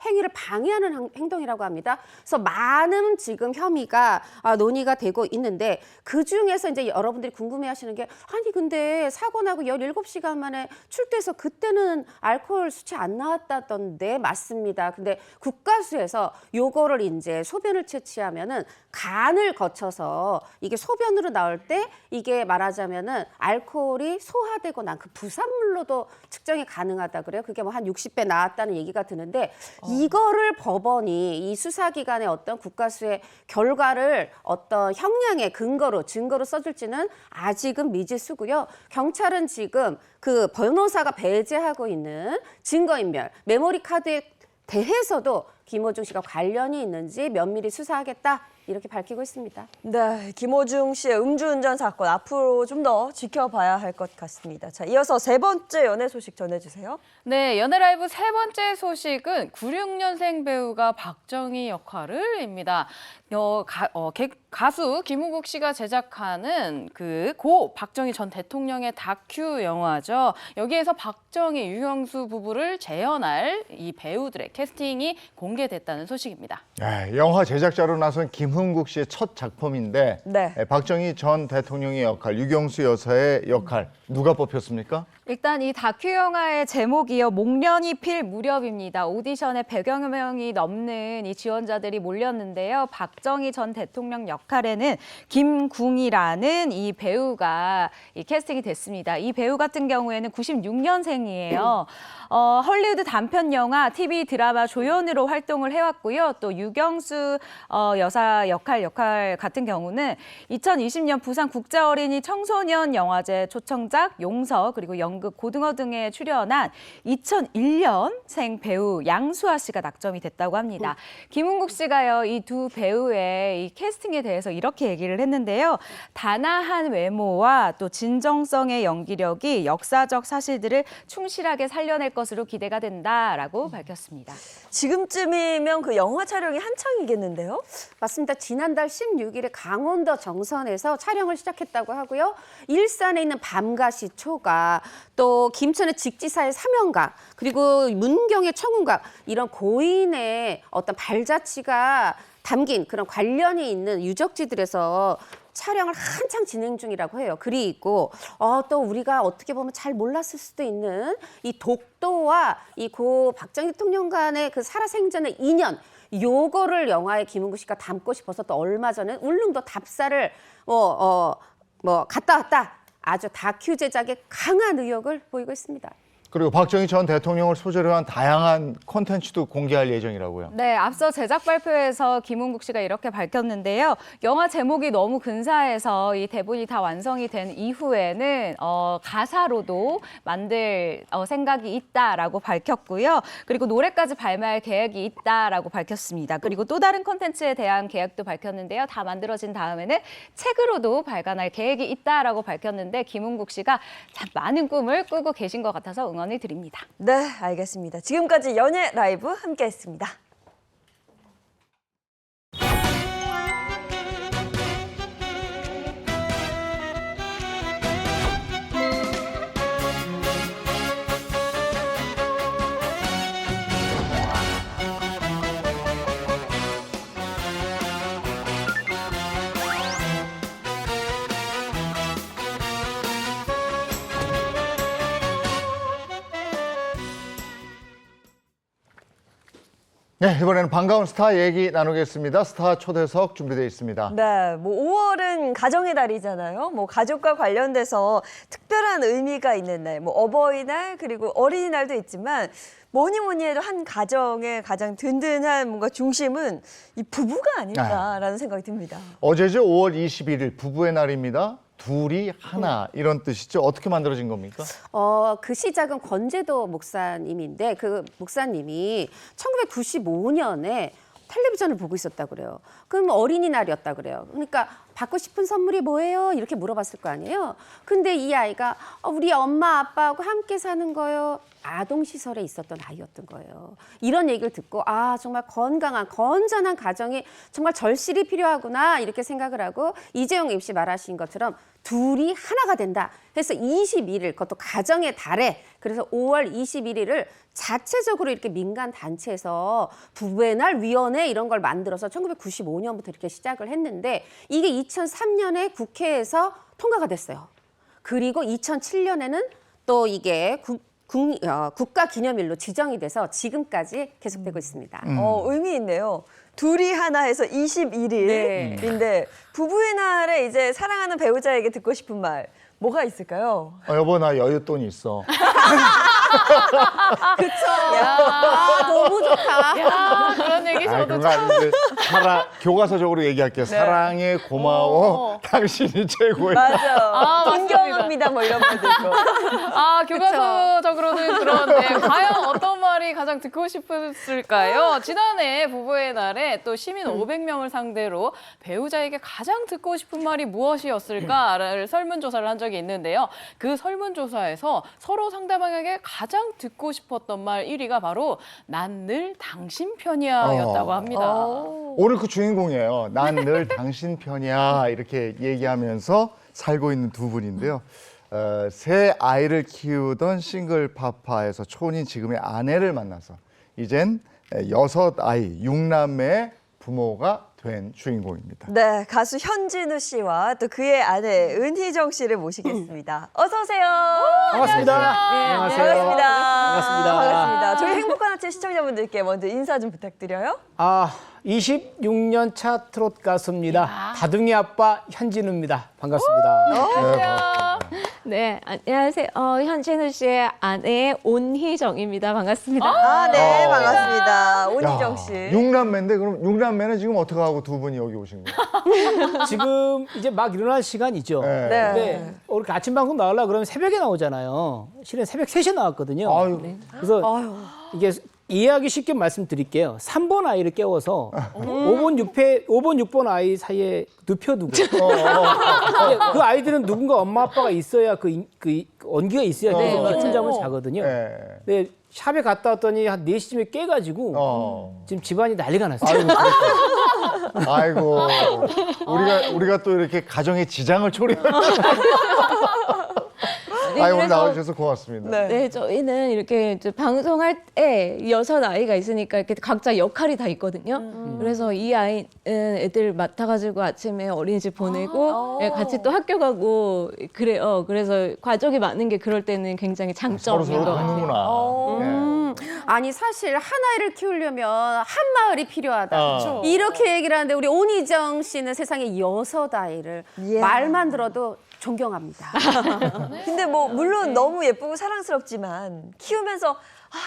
S6: 행위를 방해하는 행동이라고 합니다. 그래서 많은 지금 혐의가 논의가 되고 있는데 그중에서 이제 여러분들이 궁금해하시는 게 아니 근데 사고 나고 17시간 만에 출두해서 그때는 알코올 수치 안 나왔다던데 맞습니다. 근데 국가수에서 요거를 이제 소변을 채취하면은 간을 거쳐서 이게 소변으로 나올 때 이게 말하자면은 알코올이 소화되고 난 그 부산물로도 측정이 가능하다 그래요. 그게 뭐 한 60배 나왔다는 얘기가 드는데 이거를 법원이 이 수사기관의 어떤 국가수의 결과를 어떤 형량의 증거로 써줄지는 아직은 미지수고요. 경찰은 지금 그 변호사가 배제하고 있는 증거인멸, 메모리 카드에 대해서도 김호중 씨가 관련이 있는지 면밀히 수사하겠다 이렇게 밝히고 있습니다.
S2: 네, 김호중 씨의 음주운전 사건 앞으로 좀 더 지켜봐야 할 것 같습니다. 자, 이어서 세 번째 연애 소식 전해주세요.
S5: 네, 연애라이브 세 번째 소식은 96년생 배우가 박정희 역할을입니다. 가수 김은국 씨가 제작하는 그 고 박정희 전 대통령의 다큐 영화죠. 여기에서 박정희, 유형수 부부를 재현할 이 배우들의 캐스팅이 공개됐다는 소식입니다.
S1: 네, 영화 제작자로 나선 김흥국 씨의 첫 작품인데
S2: 네.
S1: 박정희 전 대통령의 역할, 유경수 여사의 역할 누가 뽑혔습니까?
S5: 일단 이 다큐 영화의 제목이요. 목련이 필 무렵입니다. 오디션에 100여 명이 넘는 이 지원자들이 몰렸는데요. 박정희 전 대통령 역할에는 김궁이라는 이 배우가 캐스팅이 됐습니다. 이 배우 같은 경우에는 96년생이에요. 헐리우드 단편 영화, TV 드라마 조연으로 활동을 해왔고요. 또 유경수 여사 역할 같은 경우는 2020년 부산 국제어린이 청소년 영화제 초청작 용서 그리고 연극 고등어 등에 출연한 2001년생 배우 양수아 씨가 낙점이 됐다고 합니다. 김은국 씨가요, 이 두 배우의 이 캐스팅에 대해서 이렇게 얘기를 했는데요. 단아한 외모와 또 진정성의 연기력이 역사적 사실들을 충실하게 살려낼 것으로 기대가 된다라고 밝혔습니다.
S2: 지금쯤이면 그 영화 촬영이 한창이겠는데요?
S6: 맞습니다. 지난달 16일에 강원도 정선에서 촬영을 시작했다고 하고요. 일산에 있는 밤가시 초가, 또 김천의 직지사의 사명각, 그리고 문경의 청운각 이런 고인의 어떤 발자취가 담긴 그런 관련이 있는 유적지들에서 촬영을 한창 진행 중이라고 해요. 그리고 또 우리가 어떻게 보면 잘 몰랐을 수도 있는 이 독도와 이 고 박정희 대통령 간의 그 살아생전의 인연, 요거를 영화에 김은국 씨가 담고 싶어서 또 얼마 전에 울릉도 답사를 갔다 왔다. 아주 다큐 제작에 강한 의욕을 보이고 있습니다.
S1: 그리고 박정희 전 대통령을 소재로 한 다양한 콘텐츠도 공개할 예정이라고요.
S5: 네, 앞서 제작 발표에서 김은국 씨가 이렇게 밝혔는데요. 영화 제목이 너무 근사해서 이 대본이 다 완성이 된 이후에는 가사로도 만들 생각이 있다라고 밝혔고요. 그리고 노래까지 발매할 계획이 있다라고 밝혔습니다. 그리고 또 다른 콘텐츠에 대한 계획도 밝혔는데요. 다 만들어진 다음에는 책으로도 발간할 계획이 있다라고 밝혔는데 김은국 씨가 참 많은 꿈을 꾸고 계신 것 같아서 응원을 드립니다.
S2: 네, 알겠습니다. 지금까지 연예 라이브 함께했습니다.
S1: 네, 이번에는 반가운 스타 얘기 나누겠습니다. 스타 초대석 준비되어 있습니다.
S2: 네, 뭐 5월은 가정의 달이잖아요. 뭐 가족과 관련돼서 특별한 의미가 있는 날, 뭐 어버이날 그리고 어린이날도 있지만 뭐니 뭐니 해도 한 가정의 가장 든든한 뭔가 중심은 이 부부가 아닐까라는 생각이 듭니다.
S1: 어제죠, 5월 21일 부부의 날입니다. 둘이 하나 이런 뜻이죠. 어떻게 만들어진 겁니까?
S6: 그 시작은 권재도 목사님인데 그 목사님이 1995년에 텔레비전을 보고 있었다고 그래요. 그럼 어린이날이었다 그래요. 그러니까 받고 싶은 선물이 뭐예요? 이렇게 물어봤을 거 아니에요. 근데 이 아이가 우리 엄마 아빠하고 함께 사는 거요. 아동시설에 있었던 아이였던 거예요. 이런 얘기를 듣고 정말 건강한 건전한 가정이 정말 절실히 필요하구나 이렇게 생각을 하고 이재용 MC 말하신 것처럼 둘이 하나가 된다 해서 21일 그것도 가정의 달에 그래서 5월 21일을 자체적으로 이렇게 민간 단체에서 부부의 날 위원회 이런 걸 만들어서 1995년부터 이렇게 시작을 했는데 이게 2003년에 국회에서 통과가 됐어요. 그리고 2007년에는 또 이게 국가기념일로 지정이 돼서 지금까지 계속되고 있습니다.
S2: 의미 있네요. 둘이 하나 해서 21일인데 부부의 날에 이제 사랑하는 배우자에게 듣고 싶은 말 뭐가 있을까요?
S1: 여보 나 여윳돈 있어.
S6: 너무 좋다.
S5: 야, 그런 얘기 저도
S1: 그거 아닌데 교과서적으로 얘기할게요. 사랑해 고마워 당신이 최고야.
S2: 맞아. 존경합니다 뭐 이런 말도 있고.
S5: 교과서적으로는 그런데 과연 어떤 말이 가장 듣고 싶었을까요? 지난해 부부의 날에 또 시민 500명을 상대로 배우자에게 가장 듣고 싶은 말이 무엇이었을까를 설문조사를 한 적이 있는데요. 그 설문조사에서 서로 상대방에게 가장 듣고 싶었던 말 1위가 바로 난 늘 당신 편이야였다고 합니다.
S1: 오늘 그 주인공이에요. 난 늘 당신 편이야 이렇게 얘기하면서 살고 있는 두 분인데요. 세 아이를 키우던 싱글 파파에서 초혼인 지금의 아내를 만나서 이젠 6아이 6남매의 부모가 된 주인공입니다.
S2: 네, 가수 현진우 씨와 또 그의 아내 은희정 씨를 모시겠습니다. 어서 오세요.
S7: 반갑습니다.
S2: 반갑습니다.
S7: 반갑습니다.
S2: 반갑습니다. 저희 행복한 아침 시청자분들께 먼저 인사 좀 부탁드려요.
S7: 26년 차 트롯 가수입니다. 다둥이 아빠 현진우입니다. 반갑습니다.
S8: 네, 안녕하세요. 현진우 씨의 아내 온희정입니다. 반갑습니다.
S2: 네, 반갑습니다. 온희정 씨.
S1: 6남매인데 그럼 6남매는 지금 어떻게 하고 두 분이 여기 오신 거예요?
S7: 지금 이제 막 일어날 시간이죠.
S1: 네.
S2: 네.
S7: 근데 우리 아침 방송 나가려고 그러면 새벽에 나오잖아요. 실은 새벽 3시에 나왔거든요.
S1: 아유.
S7: 그래서 이게 이해하기 쉽게 말씀드릴게요. 3번 아이를 깨워서 5번, 6번 아이 사이에 눕혀두고 그 아이들은 누군가 엄마 아빠가 있어야 그 온기가 있어야 계속 깊은 잠을 자거든요.
S1: 네.
S7: 근데 샵에 갔다 왔더니 한 4시쯤에 깨가지고 지금 집안이 난리가 났어요.
S1: 아이고 우리가 또 이렇게 가정의 지장을 초래하는. 오늘 나와주셔서 고맙습니다.
S8: 네, 저희는 이렇게 이제 방송할 때 6아이가 있으니까 이렇게 각자 역할이 다 있거든요. 그래서 이 아이는 애들 맡아가지고 아침에 어린이집 보내고 같이 또 학교 가고 그래요. 그래서 과정이 많은 게 그럴 때는 굉장히 장점인
S1: 서로
S8: 것 같아요.
S1: 돕는구나.
S6: 아니 사실 한 아이를 키우려면 한 마을이 필요하다. 이렇게 얘기를 하는데 우리 온희정 씨는 세상에 6아이를 말만 들어도 존경합니다.
S2: 근데 뭐 물론 너무 예쁘고 사랑스럽지만 키우면서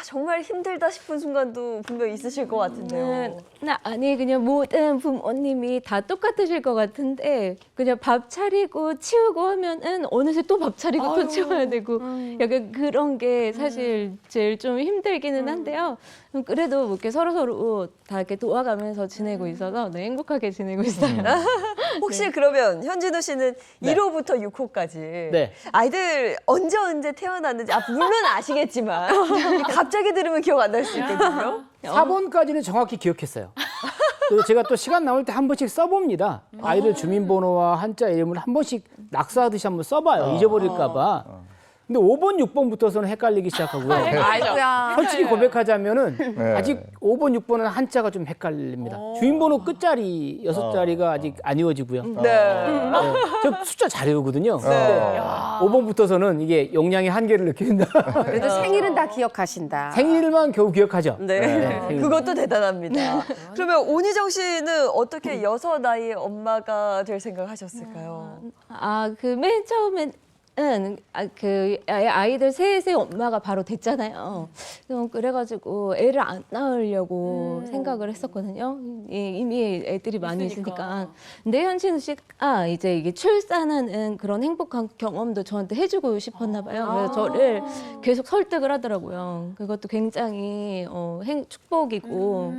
S2: 정말 힘들다 싶은 순간도 분명히 있으실 것 같은데요.
S8: 아니 그냥 모든 부모님이 다 똑같으실 것 같은데 그냥 밥 차리고 치우고 하면은 어느새 또 밥 차리고 또 치워야 되고 약간 그런 게 사실 제일 좀 힘들기는 한데요. 그래도 뭐 이렇게 서로 다 이렇게 도와가면서 지내고 있어서 행복하게 지내고 있어요.
S2: 혹시 그러면 현진우 씨는 1호부터 6호까지
S7: 네.
S2: 아이들 언제 태어났는지 물론 아시겠지만 갑자기 들으면 기억 안 날 수 있거든요.
S7: 4번까지는 정확히 기억했어요. 그리고 제가 또 시간 나올 때 한 번씩 써봅니다. 아이들 주민번호와 한자 이름을 한 번씩 낙서하듯이 한번 써봐요. 잊어버릴까 봐. 근데 5번, 6번부터서는 헷갈리기 시작하고요.
S6: 아이고야.
S7: 솔직히 고백하자면은
S1: 네.
S7: 아직 5번, 6번은 한자가 좀 헷갈립니다. 주인번호 끝자리 6자리가 아직 안 이어지고요.
S2: 네.
S7: 저 숫자 잘 외우거든요.
S1: 네.
S7: 5번부터서는 이게 용량의 한계를 느낀다.
S6: 그래도 생일은 다 기억하신다.
S7: 생일만 겨우 기억하죠.
S2: 네.
S7: 생일.
S2: 그것도 대단합니다. 그러면 오니정 씨는 어떻게 여섯 아이의 엄마가 될 생각하셨을까요?
S8: 그 맨 처음에는 그 아이들 셋의 엄마가 바로 됐잖아요. 그래가지고 애를 안 낳으려고 생각을 했었거든요. 이미 애들이 많이 있으니까. 근데 현진우 씨가 이제 이게 출산하는 그런 행복한 경험도 저한테 해주고 싶었나 봐요. 그래서 저를 계속 설득을 하더라고요. 그것도 굉장히 축복이고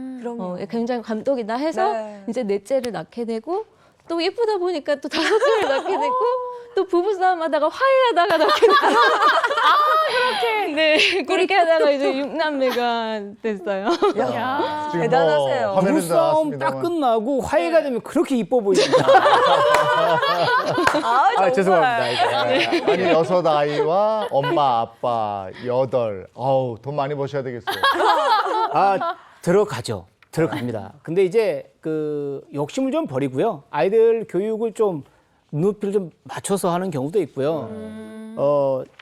S8: 굉장히 감동이다 해서
S2: 네.
S8: 이제 넷째를 낳게 되고 또 예쁘다 보니까 또 다섯째를 낳게 되고 또 부부싸움하다가 화해하다가 낳게 되고 그렇게 네 그렇게 하다가 이제 6남매가 됐어요.
S2: 야,
S1: 지금
S2: 대단하세요.
S1: 뭐 화면에도
S7: 부부싸움
S1: 나왔습니다만.
S7: 딱 끝나고 화해가 되면 그렇게 이뻐 보입니다.
S2: 정말.
S7: 죄송합니다. 이거.
S1: 아니 6아이와 엄마 아빠 8. 어우 돈 많이 버셔야 되겠어요.
S7: 들어가죠. 들어갑니다. 근데 이제 그 욕심을 좀 버리고요. 아이들 교육을 좀 눈높이를 좀 맞춰서 하는 경우도 있고요.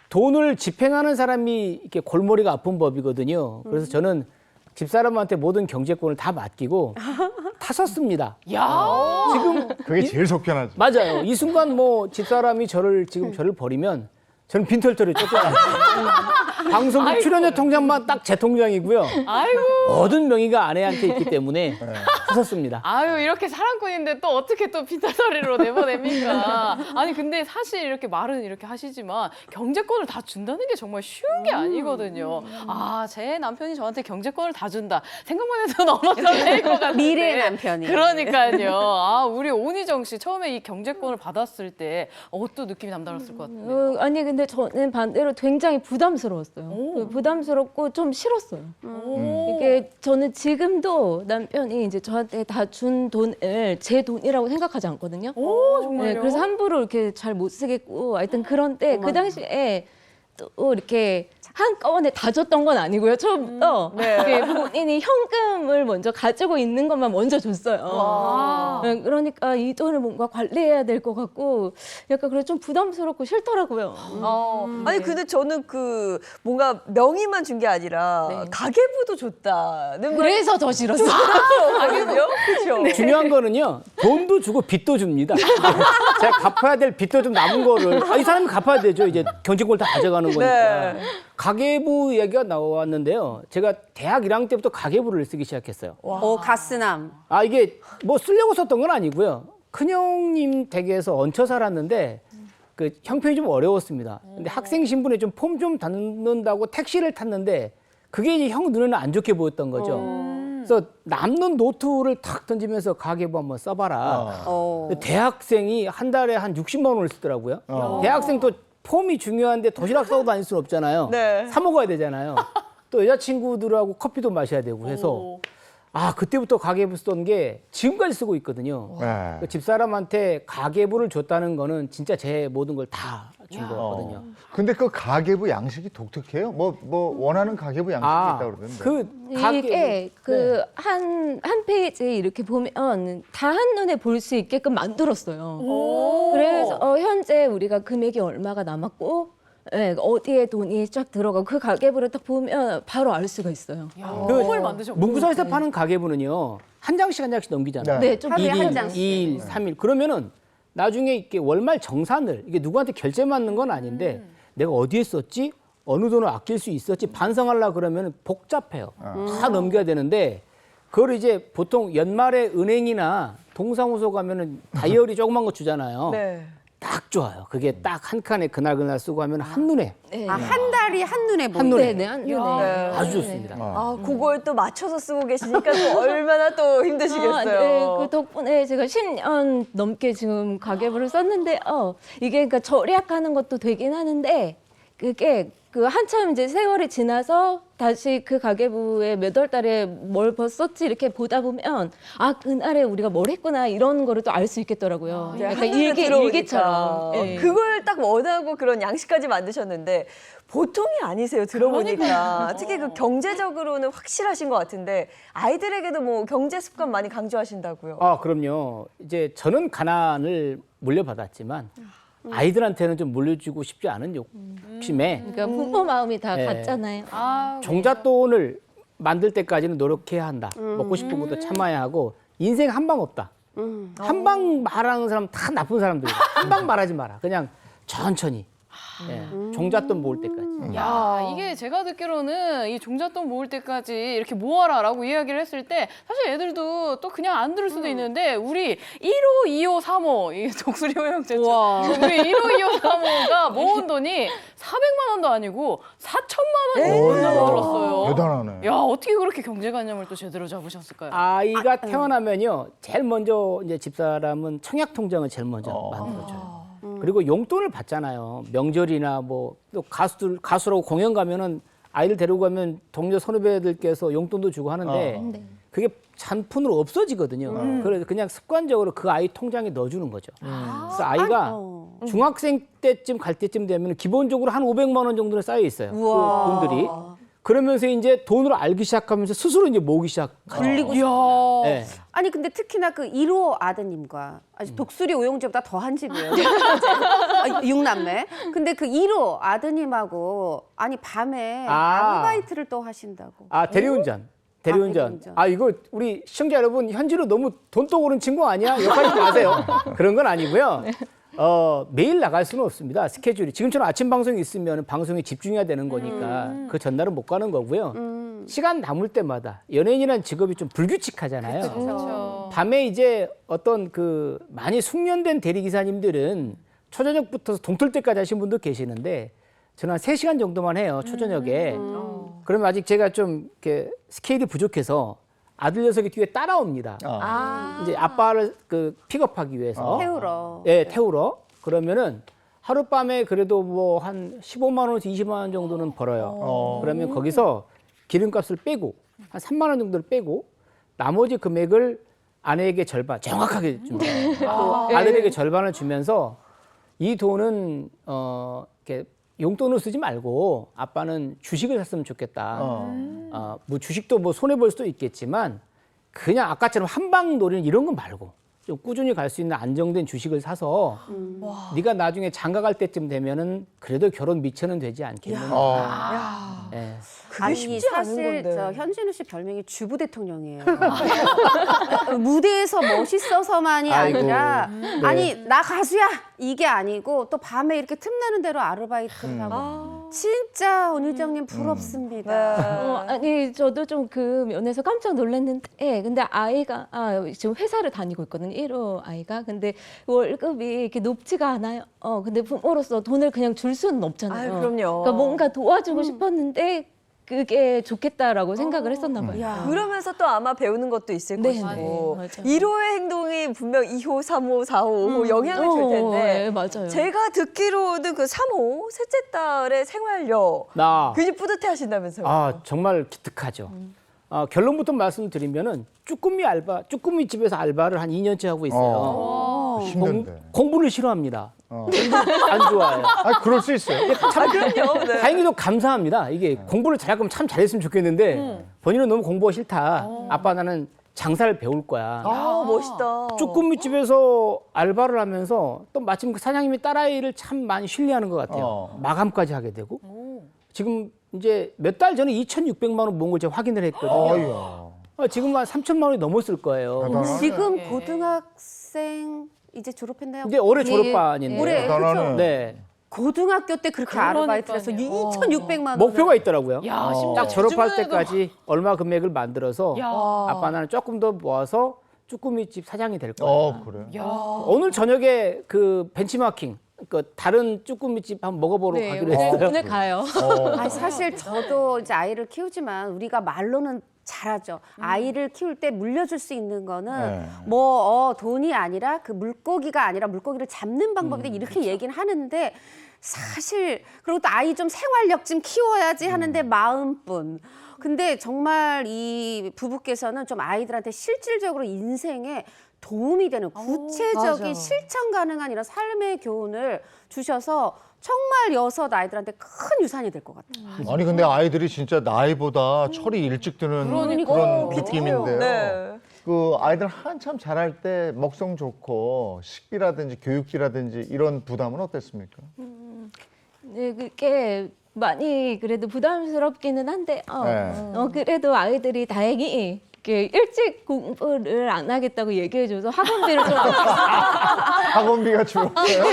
S7: 돈을 집행하는 사람이 이렇게 골머리가 아픈 법이거든요. 그래서 저는 집사람한테 모든 경제권을 다 맡기고 타섰습니다. 지금
S1: 그게 제일 속편하죠.
S7: 맞아요. 이 순간 뭐 집사람이 저를 버리면 저는 빈털터리 쫓겨나요. 방송국 출연료 통장만 딱 제 통장이고요. 모든 명의가 아내한테 있기 때문에 타섰습니다.
S9: 아유, 이렇게 사랑꾼인데 또 어떻게 또 빈털터리로 내보냅니까? 아니, 근데 사실 이렇게 말은 이렇게 하시지만 경제권을 다 준다는 게 정말 쉬운 게 아니거든요. 제 남편이 저한테 경제권을 다 준다. 생각만 해도 너무 설레일 것 같은데.
S6: 미래의 남편이.
S9: 그러니까요. 우리 오니정 씨 처음에 이 경제권을 받았을 때 또 느낌이 남달랐을 것 같은데.
S8: 아니 근데 저는 반대로 굉장히 부담스러웠어요. 부담스럽고 좀 싫었어요. 이게 저는 지금도 남편이 이제 저한테 다 준 돈을 제 돈이라고 생각하지 않거든요.
S9: 정말요?
S8: 그래서 함부로 이렇게 잘 못 쓰겠고 하여튼 그런데 그 당시에 또 이렇게 한꺼번에 다 줬던 건 아니고요. 처음부터 이렇게 본인이 현금을 먼저 가지고 있는 것만 먼저 줬어요. 그러니까 이 돈을 뭔가 관리해야 될 것 같고 약간 그래 좀 부담스럽고 싫더라고요.
S2: 아니 근데 저는 그 뭔가 명의만 준 게 아니라 가계부도 줬다는
S8: 그래서 더 싫었어요.
S2: 가계부요? 그렇죠.
S7: 중요한 거는요. 돈도 주고 빚도 줍니다. 제가 갚아야 될 빚도 좀 남은 거를 이 사람이 갚아야 되죠. 이제 경제권을 다 가져가는 거니까.
S2: 네.
S7: 가계부 이야기가 나왔는데요. 제가 대학 1학년 때부터 가계부를 쓰기 시작했어요.
S6: 가스남.
S7: 이게 뭐 쓰려고 썼던 건 아니고요. 큰형님 댁에서 얹혀 살았는데 그 형편이 좀 어려웠습니다. 근데 학생 신분에 좀 폼 좀 담는다고 택시를 탔는데 그게 이제 형 눈에는 안 좋게 보였던 거죠. 그래서 남는 노트를 탁 던지면서 가계부 한번 써봐라. 근데 대학생이 한 달에 한 60만 원을 쓰더라고요. 대학생 또 폼이 중요한데 도시락 싸고 다닐 수는 없잖아요.
S2: 네.
S7: 사 먹어야 되잖아요. 또 여자친구들하고 커피도 마셔야 되고 해서 그때부터 가계부 쓰던 게 지금까지 쓰고 있거든요.
S1: 네.
S7: 그 집사람한테 가계부를 줬다는 거는 진짜 제 모든 걸 다 준 거거든요.
S1: 근데 그 가계부 양식이 독특해요. 뭐 원하는 가계부 양식이 있다고 그러던데.
S8: 이게 그 한 페이지 이렇게 보면 다 한눈에 볼 수 있게끔 만들었어요. 그래서 현재 우리가 금액이 얼마가 남았고 어디에 돈이 쫙 들어가고 그 가계부를 딱 보면 바로 알 수가 있어요.
S9: 뭘 만드셨고.
S7: 문구사에서 파는 가계부는요. 한 장씩 한 장씩 넘기잖아요.
S8: 네, 좀
S6: 하루에 한
S7: 1일,
S6: 장씩.
S7: 2일, 3일. 그러면은 나중에 이렇게 월말 정산을 이게 누구한테 결제 맞는 건 아닌데 내가 어디에 썼지? 어느 돈을 아낄 수 있었지? 반성하려고 그러면 복잡해요. 다 넘겨야 되는데 그걸 이제 보통 연말에 은행이나 동사무소 가면은 다이어리 조그만 거 주잖아요.
S2: 네.
S7: 딱 좋아요. 그게 딱 한 칸에 그날 쓰고 하면 한눈에
S6: 한 달이 한눈에 보이네.
S7: 한눈에
S8: 네, 한눈에.
S7: 아주 좋습니다.
S2: 그걸 또 맞춰서 쓰고 계시니까 또 얼마나 또 힘드시겠어요.
S8: 그 덕분에 제가 10년 넘게 지금 가계부를 썼는데 이게 그러니까 절약하는 것도 되긴 하는데 그게 그 한참 이제 세월이 지나서 다시 그 가계부에 몇 월 달에 뭘 썼지 이렇게 보다 보면 아 그날에 우리가 뭘 했구나 이런 거를 또 알 수 있겠더라고요.
S2: 이제
S8: 약간
S2: 한눈에 들어오니까.
S8: 일기처럼. 예.
S2: 그걸 딱 원하고 그런 양식까지 만드셨는데 보통이 아니세요. 들어보니까 특히 그 경제적으로는 확실하신 것 같은데 아이들에게도 뭐 경제 습관 많이 강조하신다고요.
S7: 아, 그럼요. 이제 저는 가난을 물려받았지만 아이들한테는 좀 물려주고 싶지 않은 욕심에
S8: 그러니까 부모 마음이 다
S7: 예.
S8: 같잖아요.
S7: 종잣돈을 만들 때까지는 노력해야 한다. 먹고 싶은 것도 참아야 하고 인생 한 방 없다. 한 방 말하는 사람 다 나쁜 사람들이다. 한 방 말하지 마라. 그냥 천천히. 예. 종잣돈 모을 때까지.
S9: 야, 이게 제가 듣기로는 이 종잣돈 모을 때까지 이렇게 모아라라고 이야기를 했을 때 사실 애들도 또 그냥 안 들을 수도 있는데 우리 1호, 2호, 3호 이 독수리 호영제죠. 우리 1호, 2호, 3호가 모은 돈이 400만 원도 아니고 4천만 원이 넘는다고 들었어요.
S1: 대단하네.
S9: 야, 어떻게 그렇게 경제관념을 또 제대로 잡으셨을까요?
S7: 아이가 태어나면요. 제일 먼저 이제 집사람은 청약 통장을 제일 먼저 만들어줘요. 그리고 용돈을 받잖아요. 명절이나 뭐 또 가수라고 공연 가면은 아이를 데리고 가면 동료 선후배들께서 용돈도 주고 하는데 그게 잔푼으로 없어지거든요. 그래서 그냥 습관적으로 그 아이 통장에 넣어주는 거죠. 그래서 아이가 중학생 때쯤 갈 때쯤 되면 기본적으로 한 500만 원 정도는 쌓여 있어요. 그 돈들이. 그러면서 이제 돈으로 알기 시작하면서 스스로 이제 모으기 시작하죠.
S6: 들리고
S7: 네.
S6: 아니 근데 특히나 그 1호 아드님과 아주 독수리 오용재보다 더한 집이에요. 6남매. 근데 그 1호 아드님하고 아니 밤에 아르바이트를 또 하신다고.
S7: 아, 대리운전. 대리운전. 아, 이거 우리 시청자 여러분 현지로 너무 돈독 오른 친구 아니야? 욕하지 마세요. 그런 건 아니고요. 매일 나갈 수는 없습니다. 스케줄이. 지금처럼 아침 방송이 있으면 방송에 집중해야 되는 거니까 그 전날은 못 가는 거고요. 시간 남을 때마다 연예인이라는 직업이 좀 불규칙하잖아요.
S9: 그렇죠.
S7: 밤에 이제 어떤 그 많이 숙련된 대리기사님들은 초저녁부터 동틀 때까지 하신 분도 계시는데 저는 한 3시간 정도만 해요. 초저녁에. 그러면 아직 제가 좀 이렇게 스케일이 부족해서 아들 녀석이 뒤에 따라옵니다. 이제 아빠를 그 픽업하기 위해서.
S6: 태우러.
S7: 예, 태우러. 그러면은 하룻밤에 그래도 뭐 한 15만 원에서 20만 원 정도는 벌어요. 그러면 거기서 기름값을 빼고 한 3만 원 정도를 빼고 나머지 금액을 아내에게 절반 정확하게 줍니다. 또 아들에게 절반을 주면서 이 돈은 이렇게 용돈으로 쓰지 말고 아빠는 주식을 샀으면 좋겠다. 뭐 주식도 뭐 손해 볼 수도 있겠지만 그냥 아까처럼 한방 노리는 이런 건 말고 좀 꾸준히 갈 수 있는 안정된 주식을 사서 네가 나중에 장가 갈 때쯤 되면은 그래도 결혼 미천은 되지 않겠느냐. 예.
S2: 그게 쉽지 않은
S6: 사실
S2: 건데.
S6: 저 현진우 씨 별명이 주부 대통령이에요. 무대에서 멋있어서만이
S7: 아이고.
S6: 아니라
S7: 네.
S6: 아니 나 가수야 이게 아니고 또 밤에 이렇게 틈나는 대로 아르바이트를 하고 진짜 온유정님 부럽습니다.
S8: 아니 저도 좀 그 면에서 깜짝 놀랐는데 근데 아이가 지금 회사를 다니고 있거든요. 1호 아이가. 근데 월급이 이렇게 높지가 않아요. 근데 부모로서 돈을 그냥 줄 수는 없잖아요.
S2: 아유, 그럼요.
S8: 그러니까 뭔가 도와주고 싶었는데 그게 좋겠다라고 생각을 했었나 봐요.
S2: 그러면서 또 아마 배우는 것도 있을
S8: 네,
S2: 것이고
S8: 네, 맞아요.
S2: 1호의 행동이 분명 2호, 3호, 4호, 5호 영향을 줄 텐데
S8: 네, 맞아요.
S2: 제가 듣기로는 그 3호, 셋째 딸의 생활력 굉장히 뿌듯해 하신다면서요.
S7: 정말 기특하죠. 결론부터 말씀드리면은 쭈꾸미 집에서 알바를 한 2년째 하고 있어요.
S1: 힘든데.
S7: 공부를 싫어합니다. 안 좋아해요.
S1: 그럴 수 있어요.
S2: 그럼요. 네.
S7: 다행히도 감사합니다. 이게 공부를 잘할 거면 참 잘했으면 좋겠는데 본인은 너무 공부가 싫다. 아빠 나는 장사를 배울 거야.
S2: 멋있다.
S7: 쭈꾸미 집에서 알바를 하면서 또 마침 그 사장님이 딸아이를 참 많이 신뢰하는 것 같아요. 마감까지 하게 되고 지금 이제 몇 달 전에 2,600만 원 모은 걸 제가 확인을 했거든요. 지금 한 3천만 원이 넘었을 거예요.
S1: 대단하네.
S6: 지금 고등학생 이제 졸업했나요?
S7: 이제 올해 졸업반인데.
S6: 올해
S1: 대단하네.
S7: 네.
S6: 고등학교 때 그렇게 아르바이트를 해서 2,600만 원.
S7: 목표가 있더라고요.
S9: 야, 심지어
S7: 딱 졸업할
S9: 주중에도
S7: 때까지 얼마 금액을 만들어서 아빠 나는 조금 더 모아서 쭈꾸미집 사장이 될 거야.
S1: 그래.
S7: 오늘 저녁에 그 벤치마킹 그 다른 쭈꾸미집 한번 먹어보러 가기로 했어요.
S8: 오늘 가요.
S6: 사실 저도 이제 아이를 키우지만 우리가 말로는 잘하죠. 아이를 키울 때 물려줄 수 있는 거는 돈이 아니라 그 물고기가 아니라 물고기를 잡는 방법이다 이렇게 얘기는 하는데 사실 그리고 또 아이 좀 생활력 좀 키워야지 하는데 마음뿐. 근데 정말 이 부부께서는 좀 아이들한테 실질적으로 인생에 도움이 되는 구체적인
S2: 맞아.
S6: 실천 가능한 이런 삶의 교훈을 주셔서 정말 여섯 아이들한테 큰 유산이 될 것 같아요.
S1: 아니 근데 아이들이 진짜 나이보다 철이 일찍 드는 그런 느낌인데요.
S2: 네.
S1: 그 아이들 한참 자랄 때 먹성 좋고 식비라든지 교육비라든지 이런 부담은 어땠습니까?
S8: 네, 그게 많이 그래도 부담스럽기는 한데,
S1: 네.
S8: 그래도 아이들이 다행히 이렇게 일찍 공부를 안 하겠다고 얘기해줘서 학원비를 좀
S1: 학원비가 줄었어요?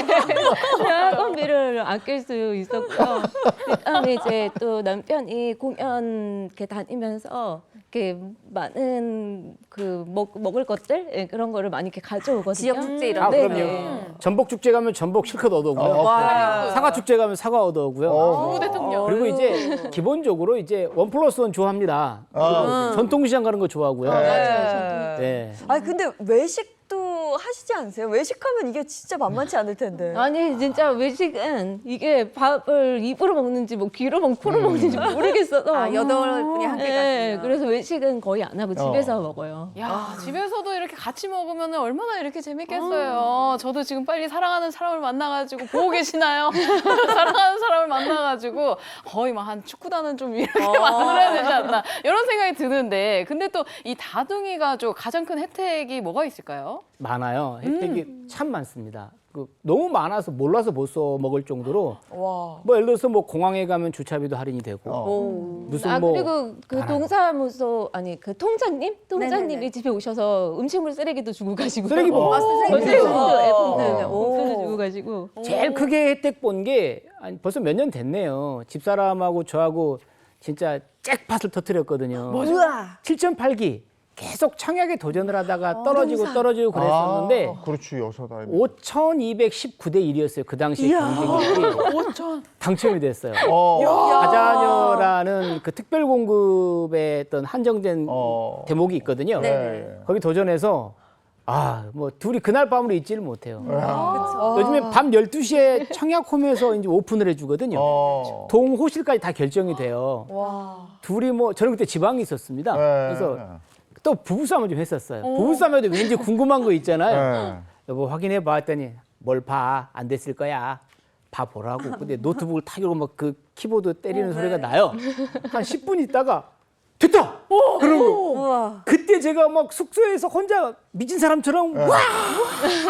S8: 학원비를 아낄 수 있었고요. 그다음에 이제 또 남편이 공연 이렇게 다니면서 이렇게 많은 그 먹을 것들 예, 그런 거를 많이 이렇게 가져오거든요.
S6: 지역 축제 이런
S7: 아,
S6: 데.
S7: 그럼요. 전복 축제 가면 전복 실컷 얻어오고요.
S1: 와.
S7: 사과 축제 가면 사과 얻어오고요.
S9: 오 대통령.
S7: 그리고 이제 기본적으로 이제 1+1 좋아합니다. 그리고 전통시장 가는 거 좋아하고요. 네.
S2: 아 근데 외식도 하시지 않으세요? 외식하면 이게 진짜 만만치 않을 텐데.
S8: 아니 진짜 외식은 이게 밥을 입으로 먹는지 뭐 귀로 먹고 코로 먹는지 모르겠어서
S6: 아, 8분이 함께
S8: 네,
S6: 가시면.
S8: 그래서 외식은 거의 안 하고 집에서 먹어요.
S9: 야, 집에서도 이렇게 같이 먹으면 얼마나 이렇게 재밌겠어요. 저도 지금 빨리 사랑하는 사람을 만나가지고 보고 계시나요? 사랑하는 사람을 만나가지고 거의 막 한 축구단은 좀 이렇게 만들어야 되지 않나 이런 생각이 드는데 근데 또 이 다둥이가 좀 가장 큰 혜택이 뭐가 있을까요?
S7: 많아요. 혜택이 참 많습니다. 그 너무 많아서 몰라서 못 써 먹을 정도로
S2: 와.
S7: 뭐 예를 들어서 뭐 공항에 가면 주차비도 할인이 되고 무슨 뭐
S8: 그리고 그 동사무소 아니 그 통장님이
S6: 네네네.
S8: 집에 오셔서 음식물 쓰레기도 주고 가시고
S7: 쓰레기 봉투.
S8: 쓰레기도
S2: 오.
S8: 봉투도 주고 가시고
S7: 제일 크게 혜택 본 게 벌써 몇 년 됐네요. 집사람하고 저하고 진짜 잭팟을 터뜨렸거든요.
S2: 우와.
S7: 7.8기 계속 청약에 도전을 하다가 떨어지고 그랬었는데
S1: 아, 그렇지 여섯 아이.
S7: 5,219대 1이었어요. 그 당시 경쟁률이 당첨이 됐어요.
S1: 어.
S7: 다자녀라는 그 특별 공급의 어떤 한정된 대목이 있거든요.
S1: 네.
S7: 거기 도전해서 뭐 둘이 그날 밤으로 잊지를 못해요.
S1: 아.
S7: 요즘에 밤 12시에 청약홈에서 이제 오픈을 해주거든요. 동호실까지 다 결정이 돼요. 둘이 뭐 저는 그때 지방에 있었습니다.
S1: 네.
S7: 그래서 또 부부싸움을 좀 했었어요. 부부싸움에도 왠지 궁금한 거 있잖아요.
S1: 네.
S7: 여보 확인해 봐 했더니 뭘 봐? 안 됐을 거야. 봐 보라고. 근데 노트북을 탁 열고 막 그 키보드 때리는 소리가 나요. 한 10분 있다가 됐다! 그러고 그때 제가 막 숙소에서 혼자 미친 사람처럼 와!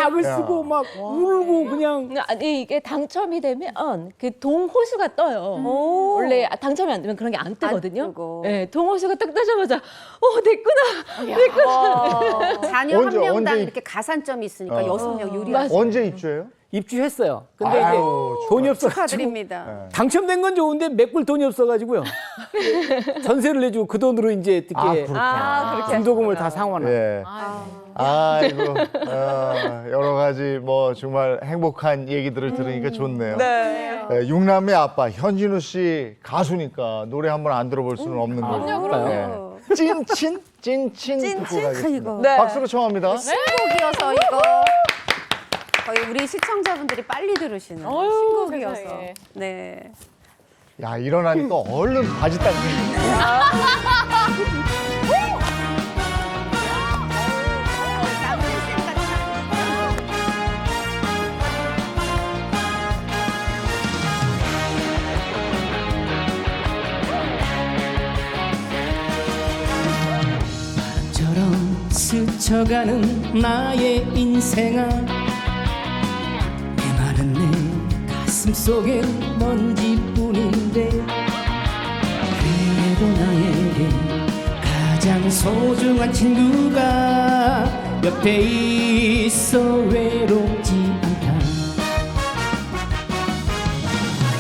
S7: 악을 쓰고 막 울고 그냥
S8: 아니 이게 당첨이 되면 그 동호수가 떠요. 원래 당첨이 안 되면 그런 게 안 뜨거든요.
S6: 뜨고.
S8: 네, 동호수가 딱 뜨자마자 됐구나.
S6: 자녀
S1: 언제,
S6: 한 명당
S1: 언제
S6: 이렇게 가산점이 있으니까 6명 유리하죠.
S1: 언제 입주해요?
S7: 입주했어요. 근데
S1: 아유,
S7: 이제 돈이 없어가지고
S6: 축하드립니다.
S7: 당첨된 건 좋은데 메꿀 돈이 없어가가지고 전세를 내주고 그 돈으로 이제 어떻게 중도금을 다 상환하고.
S1: 예. 아이고 여러 가지 뭐 정말 행복한 얘기들을 들으니까 좋네요.
S2: 네.
S1: 예, 육남매 아빠 현진우 씨 가수니까 노래 한번 안 들어볼 수는 없는 거죠.
S7: 그럴까요?
S1: 예. 찐친 듣고 가겠습니다.
S6: 이거.
S2: 네.
S1: 박수로 청합니다.
S6: 신곡이어서 이거 거의 우리 시청자분들이 빨리 들으시는 신곡이어서.
S9: 세상에.
S6: 네.
S1: 야 일어나니까 얼른 바지 딱
S7: 바람처럼 스쳐가는 나의 인생아 메마른 내 가슴 속엔 먼지뿐인데 그래도 나에게 가장 소중한 친구가 옆에 있어 외롭지 않다.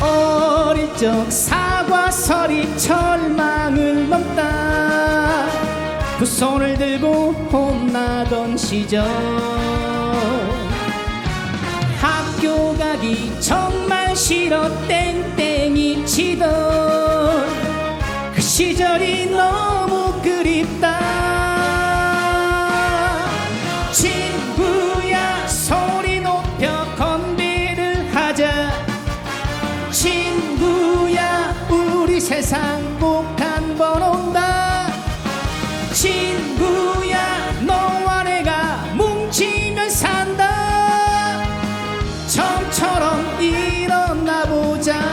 S7: 어릴 적 사과설이 절망을 넘다 두 손을 들고 혼나던 시절 학교 가기 정말 싫어 땡땡이 치던 그 시절이 너무 그립다. 친구야 소리 높여 건배를 하자 친구야 너와 내가 뭉치면 산다 처음처럼 일어나 보자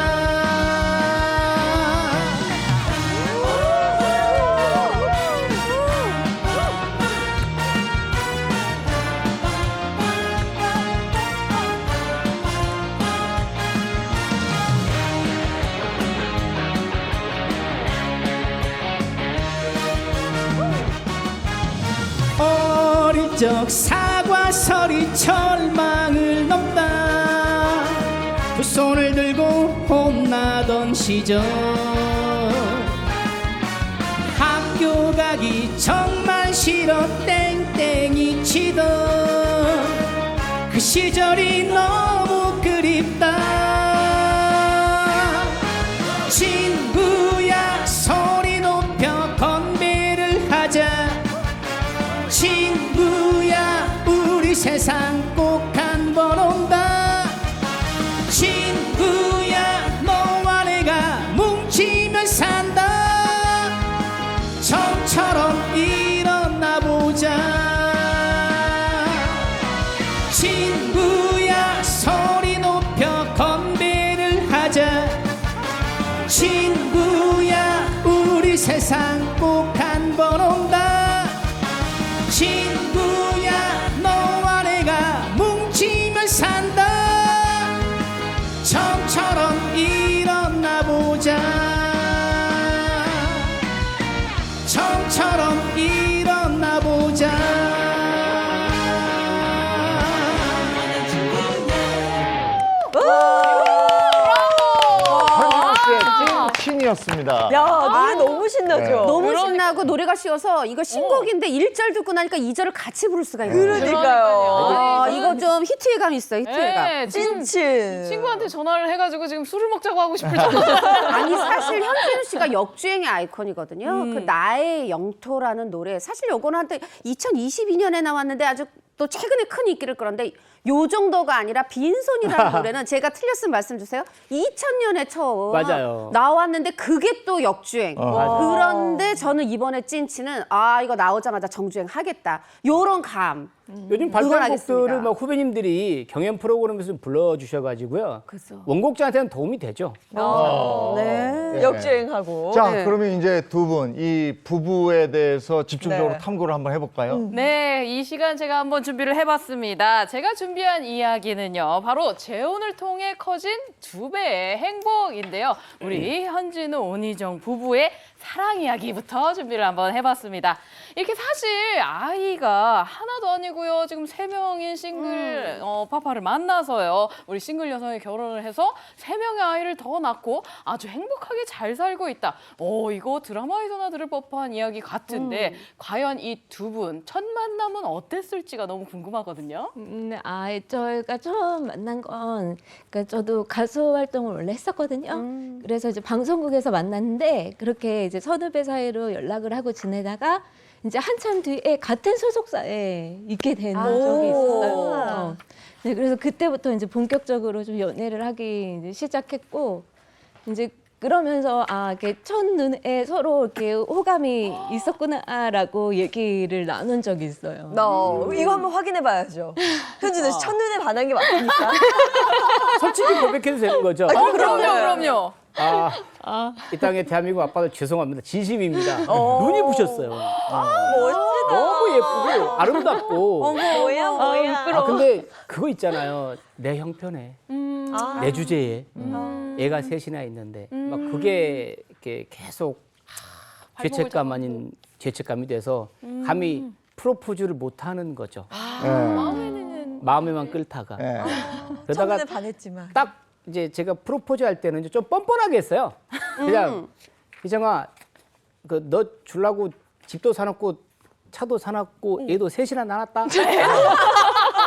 S7: 어릴 적 사과설이 절망을 넘다 두 손을 들고 혼나던 시절 학교 가기 정말 싫어 땡땡이 치던 그 시절이 너무 그립다 친구야 소리 높여 건배를 하자 친구야 우리 세상 꼭 한 번 온다 친구야 너와 내가 뭉치면 산다 처음처럼 일어나 보자 친구야 소리 높여 건배를 하자 친구야 우리 세상 꼭 한 번 온다 친구야 너와 내가 뭉치면 산다 처음처럼 일어나 보자 처음처럼 일어나 보자
S1: 현진우 씨의 찐친이었습니다.
S2: 야, 노래 너무 신나죠?
S6: 너무 신나고 노래가 쉬워서 이거 신곡인데 1절 듣고 나니까 2절을 같이 부를 수가 있는 거예요.
S2: 그러니까요.
S6: 아, 이거 좀 히트감 있어, 히트감.
S9: 네, 지금
S2: 찐친.
S9: 친구한테 전화를 해가지고 지금 술을 먹자고 하고 싶을 정도로.
S6: 아니 사실 현진우 씨가 역주행의 아이콘이거든요. 그 나의 영토라는 노래 사실 요거는 한때 2022년에 나왔는데 아주 또 최근에 큰 인기를 끌었는데 요 정도가 아니라 빈손이라는 노래는 제가 틀렸으면 말씀 주세요. 2000년에 처음
S7: 맞아요.
S6: 나왔는데 그게 또 역주행.
S1: 맞아요.
S6: 그런데 저는 이번에 찐치는 아 이거 나오자마자 정주행 하겠다. 요런 감.
S7: 요즘 발표한
S6: 응원하겠습니다.
S7: 곡들을 막 후배님들이 경연 프로그램에서 좀 불러주셔가지고
S6: 그래서.
S7: 원곡자한테는 도움이 되죠.
S2: 네.
S1: 네.
S2: 역주행하고.
S1: 자,
S6: 네.
S1: 그러면 이제 두 분 이 부부에 대해서 집중적으로
S2: 네.
S1: 탐구를 한번 해볼까요?
S9: 네, 이 시간 제가 한번 준비를 해봤습니다. 제가 준비한 이야기는요, 바로 재혼을 통해 커진 두 배의 행복인데요. 우리 현진우, 오니정 부부의 사랑 이야기부터 준비를 한번 해봤습니다. 이렇게 사실 아이가 하나도 아니고요. 지금 3명인 싱글 파파를 만나서요. 우리 싱글 여성이 결혼을 해서 3명의 아이를 더 낳고 아주 행복하게 잘 살고 있다. 이거 드라마에서나 들을 법한 이야기 같은데 과연 이 두 분 첫 만남은 어땠을지가 너무 궁금하거든요.
S8: 저희가 처음 만난 건, 그러니까 저도 가수 활동을 원래 했었거든요. 그래서 이제 방송국에서 만났는데, 그렇게 이제 선후배 사이로 연락을 하고 지내다가, 이제 한참 뒤에 같은 소속사에 있게 된 적이 있었어요. 네, 그래서 그때부터 이제 본격적으로 좀 연애를 하기 이제 시작했고, 이제 그러면서 이렇게 첫눈에 서로 이렇게 호감이 있었구나라고 얘기를 나눈 적이 있어요.
S2: 이거 한번 확인해 봐야죠. 현진우 씨 첫눈에 반한 게 맞습니까?
S7: 솔직히 고백해도 되는 거죠.
S9: 그럼요.
S7: 이 땅에 대한민국 아빠들 죄송합니다. 진심입니다. 눈이 부셨어요.
S2: 멋지다.
S7: 너무 예쁘고 아름답고.
S2: 뭐야.
S7: 근데 그거 있잖아요. 내 형편에, 내 주제에 애가 셋이나 있는데 막 그게 이렇게 계속 죄책감 아닌 죄책감이 돼서 감히 프로포즈를 못 하는 거죠. 마음에만 끌다가.
S1: 네.
S7: 그러다가
S2: 첫눈에 반했지만.
S7: 딱 이제 제가 프로포즈 할 때는 이제 좀 뻔뻔하게 했어요. 그냥 이정아, 너 주려고 집도 사놨고 차도 사놨고 애도 셋이나 낳았다.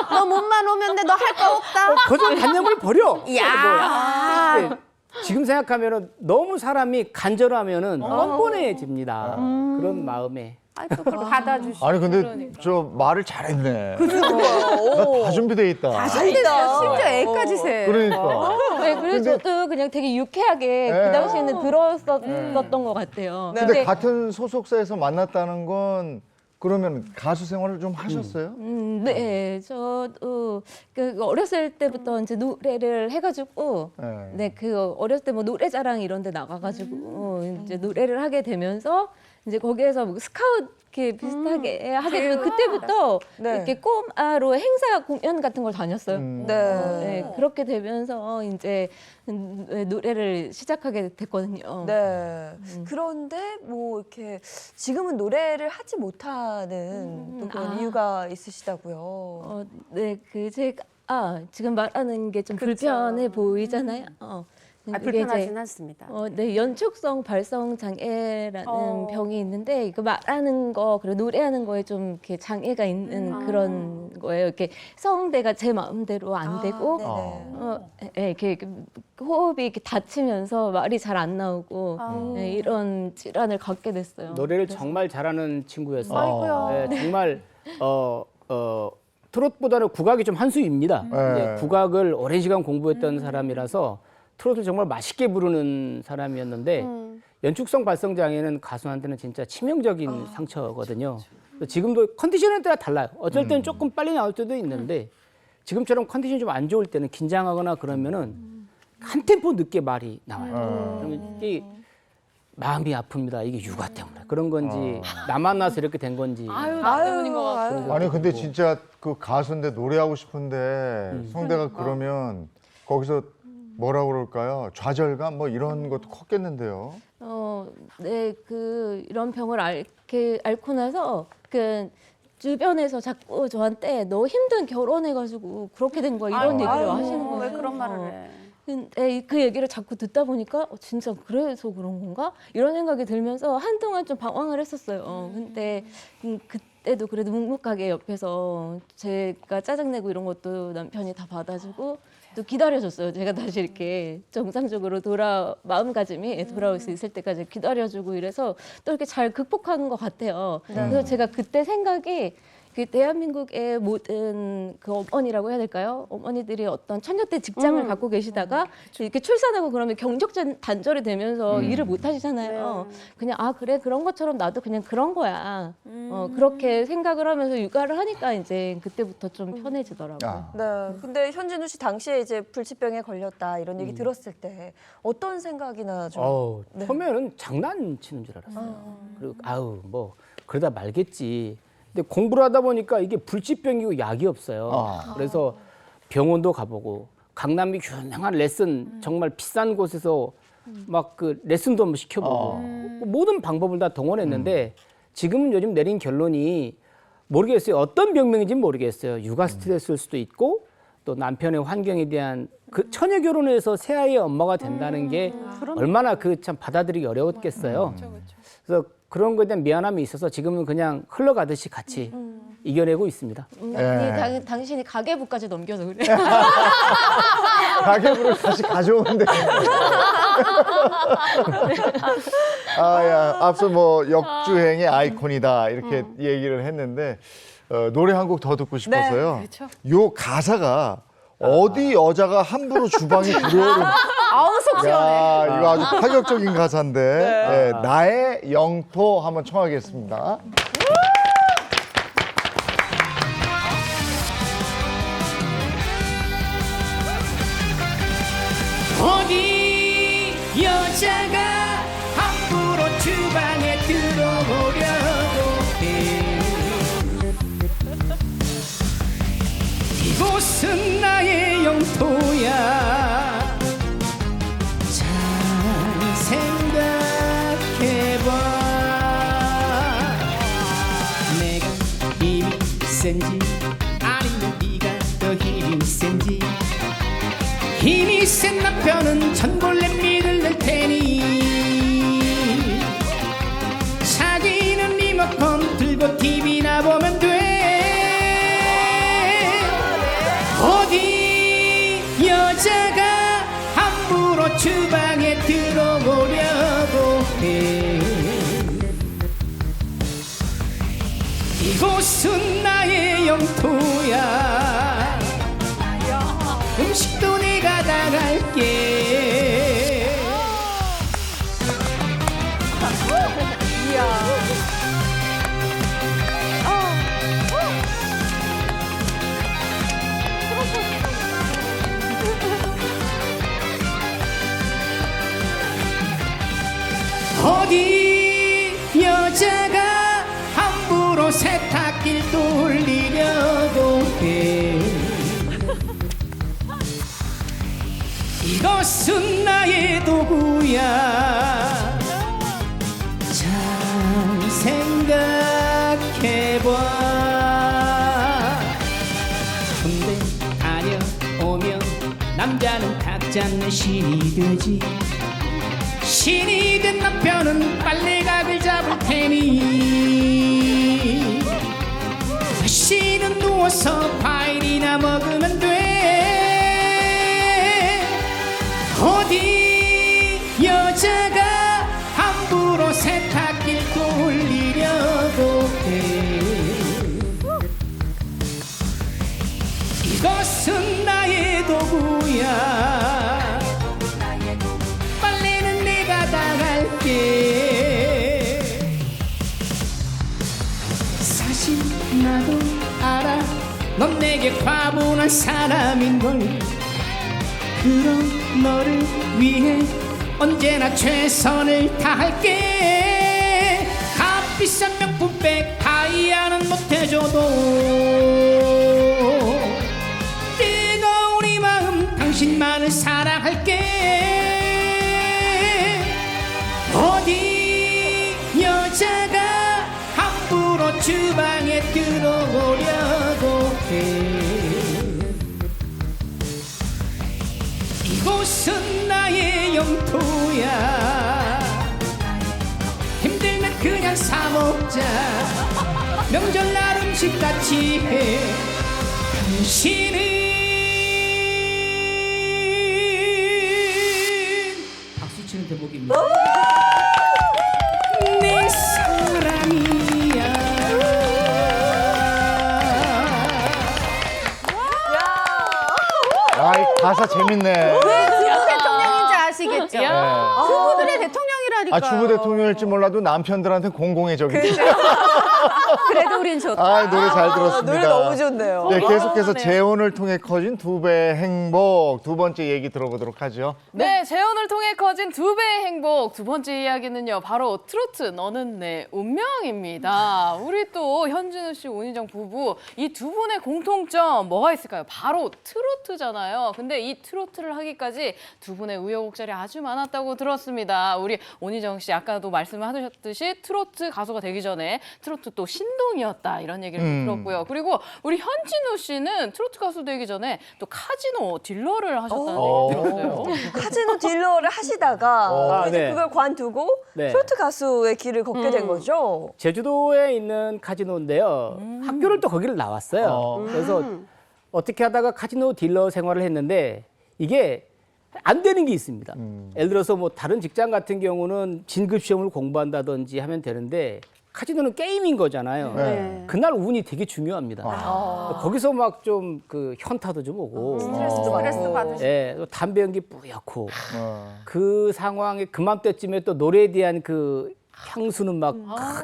S6: 너 몸만 오면 돼. 너 할 거 없다.
S7: 고정관념을 버려.
S6: 야.
S7: 지금 생각하면은 너무 사람이 간절하면은 뻔뻔해집니다. 그런 마음에.
S6: 아니, 또 그렇게 받아주시고.
S1: 아니 근데 저 말을 잘했네. 나 다 준비돼 있다.
S6: 심지어 애까지 세.
S1: 그러니까.
S8: 네, 그래서 저도 그냥 되게 유쾌하게
S1: 네.
S8: 그 당시에는 들었었던 것 같아요.
S1: 근데 같은 소속사에서 만났다는 건 그러면 가수 생활을 좀 하셨어요?
S8: 네, 저도 그 어렸을 때부터 이제 노래를 해가지고,
S1: 네.
S8: 네, 그 어렸을 때 뭐 노래자랑 이런 데 나가가지고 이제 노래를 하게 되면서 이제 거기에서 뭐 스카우트 이렇게 비슷하게 하게 되고 그때부터
S2: 네.
S8: 이렇게 꼬마로 행사 공연 같은 걸 다녔어요.
S2: 네.
S8: 네, 그렇게 되면서 이제 노래를 시작하게 됐거든요.
S2: 네. 그런데 뭐 이렇게 지금은 노래를 하지 못하는 또 그런 이유가 있으시다고요.
S8: 네, 그 제가 지금 말하는 게 좀 불편해 보이잖아요. 이게
S6: 불편하진 않습니다.
S8: 네, 연축성 발성 장애라는 병이 있는데 그 말하는 거 그리고 노래하는 거에 좀 이렇게 장애가 있는 그런 거예요. 이렇게 성대가 제 마음대로 안 되고
S2: 네네.
S8: 이렇게 호흡이 이렇게 닫히면서 말이 잘 안 나오고 네, 이런 질환을 갖게 됐어요.
S7: 노래를 정말 잘하는 친구였어요.
S6: 아이고야.
S7: 네, 정말 트롯보다는 국악이 좀 한 수입니다. 이제 국악을 오랜 시간 공부했던 사람이라서 트롯을 정말 맛있게 부르는 사람이었는데 연축성 발성 장애는 가수한테는 진짜 치명적인 상처거든요. 지금도 컨디션에 따라 달라요. 어쩔 때는 조금 빨리 나올 때도 있는데 지금처럼 컨디션이 좀 안 좋을 때는 긴장하거나 그러면은 한 템포 늦게 말이 나와요. 그러면 이게 마음이 아픕니다. 이게 육아 때문에 그런 건지 나만 나서 이렇게 된 건지.
S9: 나 때문인 것 같고.
S1: 아니 근데 진짜 그 가수인데 노래하고 싶은데 성대가 그러면 거기서 뭐라 그럴까요? 좌절감 뭐 이런 것도 컸겠는데요.
S8: 네, 이런 병을 앓고 나서 주변에서 자꾸 저한테 너 힘든 결혼해가지고 그렇게 된 거야 이런 얘기를 하시는 거예요.
S6: 왜 그런 말을 해?
S8: 근데 그 얘기를 자꾸 듣다 보니까 진짜 그래서 그런 건가? 이런 생각이 들면서 한동안 좀 방황을 했었어요. 근데 그때도 그래도 묵묵하게 옆에서 제가 짜증내고 이런 것도 남편이 다 받아주고 또 기다려줬어요. 제가 다시 이렇게 정상적으로 마음가짐이 돌아올 수 있을 때까지 기다려주고 이래서 또 이렇게 잘 극복하는 것 같아요. 그래서 제가 그때 생각이 그 대한민국의 모든 그 어머니라고 해야 될까요? 어머니들이 어떤 천년대 직장을 갖고 계시다가 이렇게 출산하고 그러면 경적 단절이 되면서 일을 못 하시잖아요. 그냥 그래 그런 것처럼 나도 그냥 그런 거야. 그렇게 생각을 하면서 육아를 하니까 이제 그때부터 좀 편해지더라고요.
S2: 네. 근데 현진우 씨 당시에 이제 불치병에 걸렸다 이런 얘기 들었을 때 어떤 생각이나 좀.
S7: 처음에는 장난치는 줄 알았어요. 그리고 뭐 그러다 말겠지. 근데 공부를 하다 보니까 이게 불치병이고 약이 없어요. 그래서 병원도 가보고 강남이 유명한 레슨 정말 비싼 곳에서 막 그 레슨도 한번 시켜보고 모든 방법을 다 동원했는데 지금은 요즘 내린 결론이 모르겠어요. 어떤 병명인지는 모르겠어요. 육아 스트레스일 수도 있고 또 남편의 환경에 대한 그 처녀 결혼해서 새 아이의 엄마가 된다는 게 얼마나 참 받아들이기 어려웠겠어요. 그래서 그런 거에 대한 미안함이 있어서 지금은 그냥 흘러가듯이 같이 이겨내고 있습니다.
S8: 당신이 가계부까지 넘겨서 그래.
S1: 가계부를 다시 가져오는데. 앞서 뭐 역주행의 아이콘이다 이렇게 얘기를 했는데 노래 한 곡 더 듣고 싶어서요.
S9: 네, 그렇죠.
S1: 요 가사가 어디 여자가 함부로 주방에 들어오는
S6: 속 시원해.
S1: 이거 아주 파격적인 가사인데 네, 나의 영토 한번 청하겠습니다.
S10: 어디 여자가 함부로 주방에 들어오려고 해. 이곳은 나의 영토야. 잘 생각해봐. 내가 힘이 센지 아니면 네가 더 힘이 센지. 힘이 센 남편은 전골래 믿을 테니 자기는 리모컨 들고 TV나 보면 돼. 어디 여자가 함부로 주방 이곳은 나의 영토야 음식도 내가 다 갈게 어디 여자가 함부로 세탁기를 돌리려고 해 이것은 나의 도구야 잘 생각해봐 군대 다녀오면 남자는 각 잡는 신이 되지 신이 된 남편은 빨래각을 잡을 테니 신은 누워서 과일이나 먹으면 돼 어디 여자가 함부로 세탁기를 돌리려고 해 이것은 나의 도구야 빨래는 내가 다 갈게 사실 나도 알아 넌 내게 과분한 사람인걸 그럼 너를 위해 언제나 최선을 다할게 값비싼 명품백 다이아는 못해줘도 뜨거운 이 마음 당신만을 사랑할게 어디 여자가 함부로 주방에 들어오려고 해 이곳은 나의 영토야 힘들면 그냥 사 먹자 명절날 음식같이 해 당신은 박수 치는 대목입니다 내 사랑이야
S1: 아, 이 가사 재밌네.
S6: 왜 주부 대통령인지 아시겠죠?
S1: 네.
S6: 주부들의 대통령이라니까.
S1: 아, 주부 대통령일지 몰라도 남편들한테 공공의 적이지.
S6: 그래도 우린 좋다.
S1: 아, 노래 잘 들었습니다.
S2: 노래 너무 좋네요.
S1: 네, 계속해서 재혼을 통해 커진 두 배의 행복 두 번째 얘기 들어보도록 하죠.
S9: 네, 재혼을 통해 커진 두 배의 행복. 두 번째 이야기는요, 바로 트로트 너는 내 운명입니다. 우리 또 현진우 씨, 오니정 부부 이 두 분의 공통점 뭐가 있을까요? 바로 트로트잖아요. 근데 이 트로트를 하기까지 두 분의 우여곡절이 아주 많았다고 들었습니다. 우리 오니정 씨 아까도 말씀하셨듯이 트로트 가수가 되기 전에 트로트 또 신동이었다 이런 얘기를 들었고요. 그리고 우리 현진우 씨는 트로트 가수 되기 전에 또 카지노 딜러를 하셨다는 얘기 들었어요.
S2: 카지노 딜러를 하시다가 이제
S7: 네.
S2: 그걸 관두고
S7: 네.
S2: 트로트 가수의 길을 걷게 된 거죠.
S7: 제주도에 있는 카지노인데요. 학교를 또 거기를 나왔어요. 그래서 어떻게 하다가 카지노 딜러 생활을 했는데 이게 안 되는 게 있습니다. 예를 들어서 뭐 다른 직장 같은 경우는 진급 시험을 공부한다든지 하면 되는데 카지노는 게임인 거잖아요.
S1: 네.
S7: 그날 운이 되게 중요합니다. 거기서 막 좀 그 현타도 좀 오고,
S6: 스트레스도 받으시고.
S7: 예, 또 담배 연기 뿌옇고
S1: 어.
S7: 그 상황에 그맘때쯤에 또 노래에 대한 그 향수는 막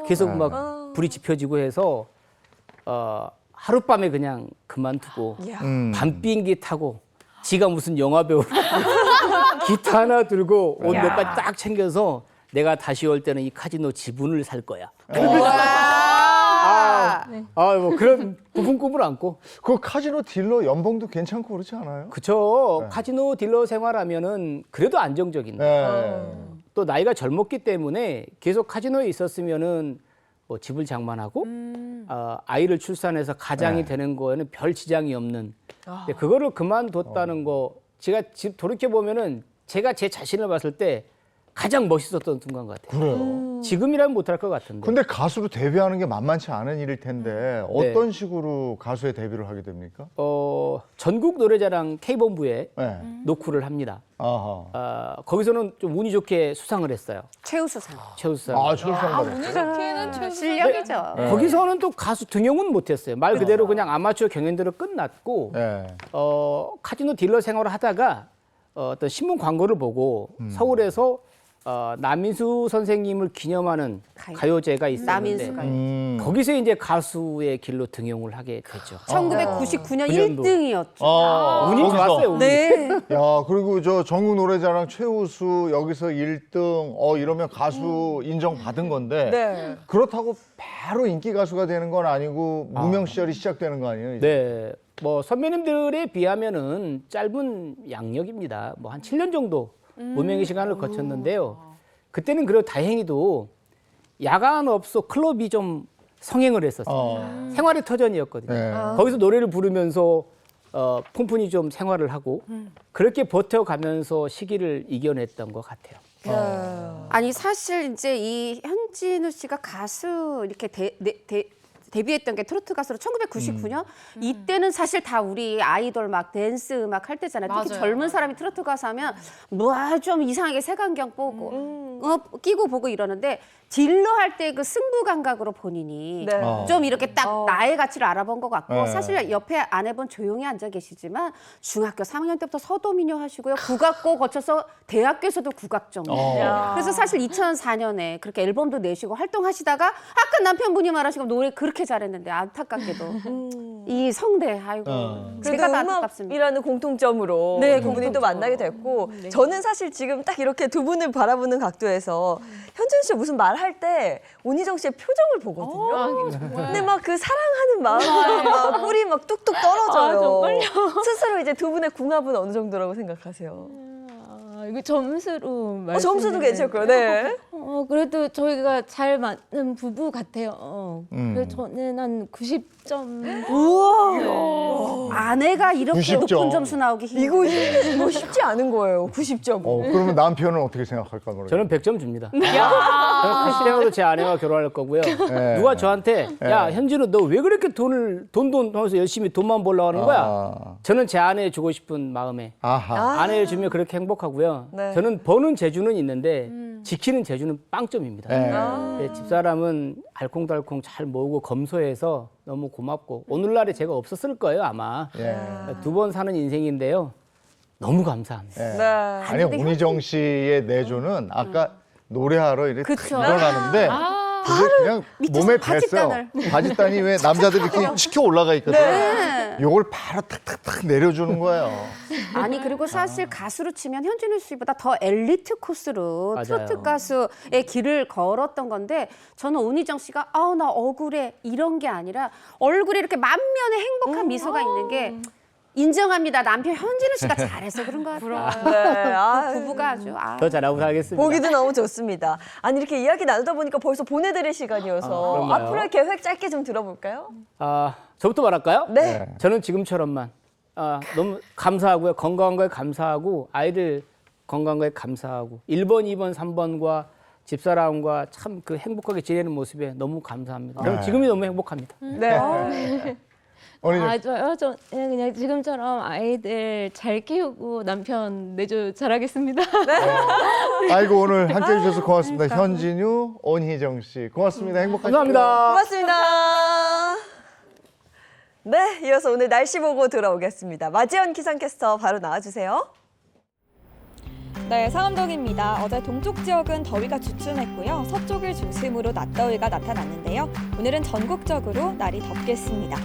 S7: 계속 막 불이 지펴지고 해서 하룻밤에 그냥 그만두고 밤 비행기 타고 지가 무슨 영화 배우 기타 하나 들고 옷 몇 가지 딱 챙겨서 내가 다시 올 때는 이 카지노 지분을 살 거야. 뭐 그런 부푼 꿈을 안고.
S1: 그 카지노 딜러 연봉도 괜찮고 그렇지 않아요?
S7: 그쵸. 카지노 딜러 생활하면은 그래도 안정적인데.
S1: 네.
S7: 또 나이가 젊었기 때문에 계속 카지노에 있었으면은 뭐 집을 장만하고 아이를 출산해서 가장이 되는 거에는 별 지장이 없는. 근데 그거를 그만뒀다는 거 제가 지금 돌이켜 보면은 제가 제 자신을 봤을 때 가장 멋있었던 순간 같아요.
S1: 그래요.
S7: 지금이라면 못할 것 같은데.
S1: 근데 가수로 데뷔하는 게 만만치 않은 일일 텐데 어떤 식으로 가수에 데뷔를 하게 됩니까?
S7: 전국 노래자랑 K본부에
S1: 네.
S7: 노크를 합니다.
S1: 아하.
S7: 거기서는 좀 운이 좋게 수상을 했어요.
S6: 최우수상.
S7: 최우수상.
S1: 아, 출산가래.
S9: 운이 좋게는 최
S6: 실력이죠.
S7: 거기서는 또 가수 등용은 못했어요. 말 그대로 그냥 아마추어 경연대로 끝났고
S1: 네.
S7: 카지노 딜러 생활을 하다가 어떤 신문 광고를 보고 서울에서 남인수 선생님을 기념하는 가요제가 있었는데
S6: 남인수가
S7: 거기서 이제 가수의 길로 등용을 하게 됐죠.
S6: 1999년
S7: 9년도.
S6: 1등이었죠.
S7: 운이 좋았어요. 운이.
S6: 네.
S1: 야, 그리고 저 전국 노래자랑 최우수 여기서 1등 이러면 가수 인정받은 건데
S2: 네.
S1: 그렇다고 바로 인기 가수가 되는 건 아니고 무명 시절이 시작되는 거 아니에요? 이제?
S7: 네. 뭐 선배님들에 비하면은 짧은 양력입니다. 뭐 한 7년 정도 무명의 시간을 거쳤는데요. 그때는 그래도 다행히도 야간업소 클럽이 좀 성행을 했었어요. 생활의 터전이었거든요.
S1: 네.
S7: 거기서 노래를 부르면서 푼푼히 좀 생활을 하고 그렇게 버텨가면서 시기를 이겨냈던 것 같아요.
S6: 아니 사실 이제 이 현진우 씨가 가수 이렇게 데뷔했던 게 트로트 가수로 1999년 이때는 사실 다 우리 아이돌 막 댄스 음악 할 때잖아요. 특히
S9: 맞아요,
S6: 젊은
S9: 맞아요.
S6: 사람이 트로트 가수 하면 뭐 좀 이상하게 색안경 보고 끼고 보고 이러는데 딜러 할 때 그 승부 감각으로 본인이
S2: 네.
S6: 좀 이렇게 딱 나의 가치를 알아본 것 같고
S1: 네.
S6: 사실 옆에 아내분 조용히 앉아 계시지만 중학교 3학년 때부터 서도민요 하시고요. 국악고 거쳐서 대학교에서도 국악 전공. 그래서 사실 2004년에 그렇게 앨범도 내시고 활동하시다가 아까 남편분이 말하시고 노래 그렇게 잘했는데 안타깝게도 이 성대 아이고
S2: 그래도
S6: 제가 다 안타깝습니다.
S2: 음악이라는 공통점으로
S6: 네,
S2: 두 분이 또
S6: 공통점.
S2: 만나게 됐고 저는 사실 지금 딱 이렇게 두 분을 바라보는 각도에서 현진 씨가 무슨 말할 때 온희정 씨의 표정을 보거든요. 근데 막 그 사랑하는 마음이 막 꿀이 막 뚝뚝 떨어져요.
S8: 정말요?
S2: 스스로 이제 두 분의 궁합은 어느 정도라고 생각하세요?
S8: 이거 점수로
S2: 점수도
S8: 말씀드리면-
S2: 괜찮고요. 네.
S8: 그래도 저희가 잘 맞는 부부 같아요. 그래서 저는 한 90점.
S6: 우와 아내가 이렇게
S1: 90점.
S6: 높은 점수 나오기 힘들어요.
S2: 이거 쉽지 않은 거예요. 90점.
S1: 그러면 남편은 어떻게 생각할까 모르겠어요.
S7: 저는 100점 줍니다. 저는 다시령으로 제 아내와 결혼할 거고요.
S1: 네.
S7: 누가 저한테 야 현진우 너 왜 그렇게 돈 하면서 열심히 돈만 벌려고 하는 거야? 저는 제 아내 주고 싶은 마음에
S1: 아하.
S7: 아내를 주면 그렇게 행복하고요.
S2: 네.
S7: 저는 버는 재주는 있는데 지키는 재주는 빵점입니다.
S1: 네.
S7: 네, 집사람은 알콩달콩 잘 모으고 검소해서 너무 고맙고 오늘날에 제가 없었을 거예요 아마.
S1: 예.
S7: 두 번 사는 인생인데요. 너무 감사합니다.
S1: 예.
S2: 네.
S1: 아니 온희정 씨의 내조는 아까 노래하러 이렇게 탁 일어나는데 그게 그냥 몸에 뱄어요. 바짓단이 왜 남자들이 이렇게 치켜 올라가 있거든요. 요걸 바로 탁탁탁 내려주는 거예요.
S6: 아니 그리고 사실 가수로 치면 현진우 씨보다 더 엘리트 코스로
S7: 맞아요.
S6: 트로트 가수의 길을 걸었던 건데 저는 온희정 씨가 아우 나 억울해 이런 게 아니라 얼굴에 이렇게 만면에 행복한 미소가 있는 게 인정합니다. 남편 현진우 씨가 잘해서 그런 것 같아요.
S2: 네.
S6: 부부가 아주
S7: 더 잘하고 살겠습니다.
S2: 보기도 너무 좋습니다. 아니 이렇게 이야기 나누다 보니까 벌써 보내드릴 시간이어서
S7: 그런가요?
S2: 앞으로의 계획 짧게 좀 들어볼까요?
S7: 저부터 말할까요?
S2: 네.
S7: 저는 지금처럼만 너무 감사하고요. 건강한 거에 감사하고 아이들 건강한 거에 감사하고 1번, 2번, 3번과 집사람과 참 그 행복하게 지내는 모습에 너무 감사합니다. 저는 지금이 너무 행복합니다.
S2: 네.
S8: 저요? 저 그냥 지금처럼 아이들 잘 키우고 남편 내조 잘하겠습니다.
S1: 아이고 오늘 함께해 주셔서 고맙습니다. 현진우, 온희정 씨 고맙습니다. 행복하시고요.
S7: 감사합니다.
S2: 고맙습니다. 네, 이어서 오늘 날씨 보고 들어오겠습니다. 마지연 기상캐스터 바로 나와주세요.
S4: 네, 상암동입니다. 어제 동쪽 지역은 더위가 주춤했고요. 서쪽을 중심으로 낮더위가 나타났는데요. 오늘은 전국적으로 날이 덥겠습니다.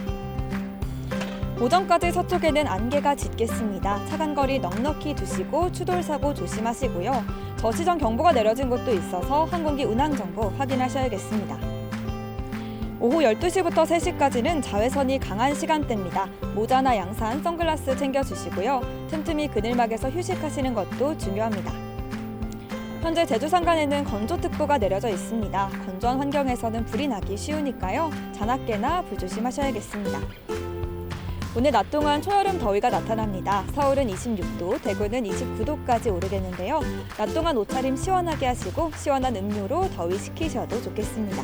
S4: 오전까지 서쪽에는 안개가 짙겠습니다. 차간 거리 넉넉히 두시고 추돌 사고 조심하시고요. 저시전 경보가 내려진 곳도 있어서 항공기 운항 정보 확인하셔야겠습니다. 오후 12시부터 3시까지는 자외선이 강한 시간대입니다. 모자나 양산, 선글라스 챙겨주시고요. 틈틈이 그늘막에서 휴식하시는 것도 중요합니다. 현재 제주 산간에는 건조특보가 내려져 있습니다. 건조한 환경에서는 불이 나기 쉬우니까요. 잔악계나 불 조심하셔야겠습니다. 오늘 낮 동안 초여름 더위가 나타납니다. 서울은 26도, 대구는 29도까지 오르겠는데요. 낮 동안 옷차림 시원하게 하시고 시원한 음료로 더위 식히셔도 좋겠습니다.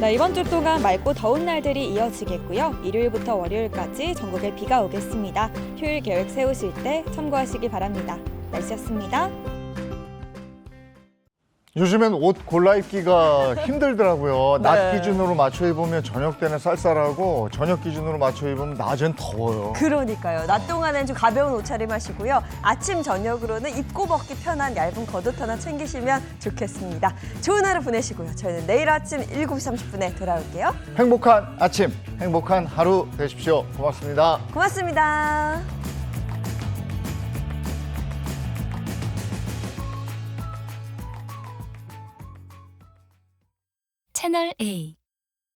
S4: 네, 이번 주 동안 맑고 더운 날들이 이어지겠고요. 일요일부터 월요일까지 전국에 비가 오겠습니다. 휴일 계획 세우실 때 참고하시기 바랍니다. 날씨였습니다.
S1: 요즘엔 옷 골라 입기가 힘들더라고요. 낮
S2: 네.
S1: 기준으로 맞춰 입으면 저녁 때는 쌀쌀하고 저녁 기준으로 맞춰 입으면 낮엔 더워요.
S2: 그러니까요. 낮 동안엔 좀 가벼운 옷차림 하시고요. 아침, 저녁으로는 입고 벗기 편한 얇은 겉옷 하나 챙기시면 좋겠습니다. 좋은 하루 보내시고요. 저희는 내일 아침 7시 30분에 돌아올게요.
S1: 행복한 아침, 행복한 하루 되십시오. 고맙습니다.
S2: 고맙습니다.
S11: 채널 A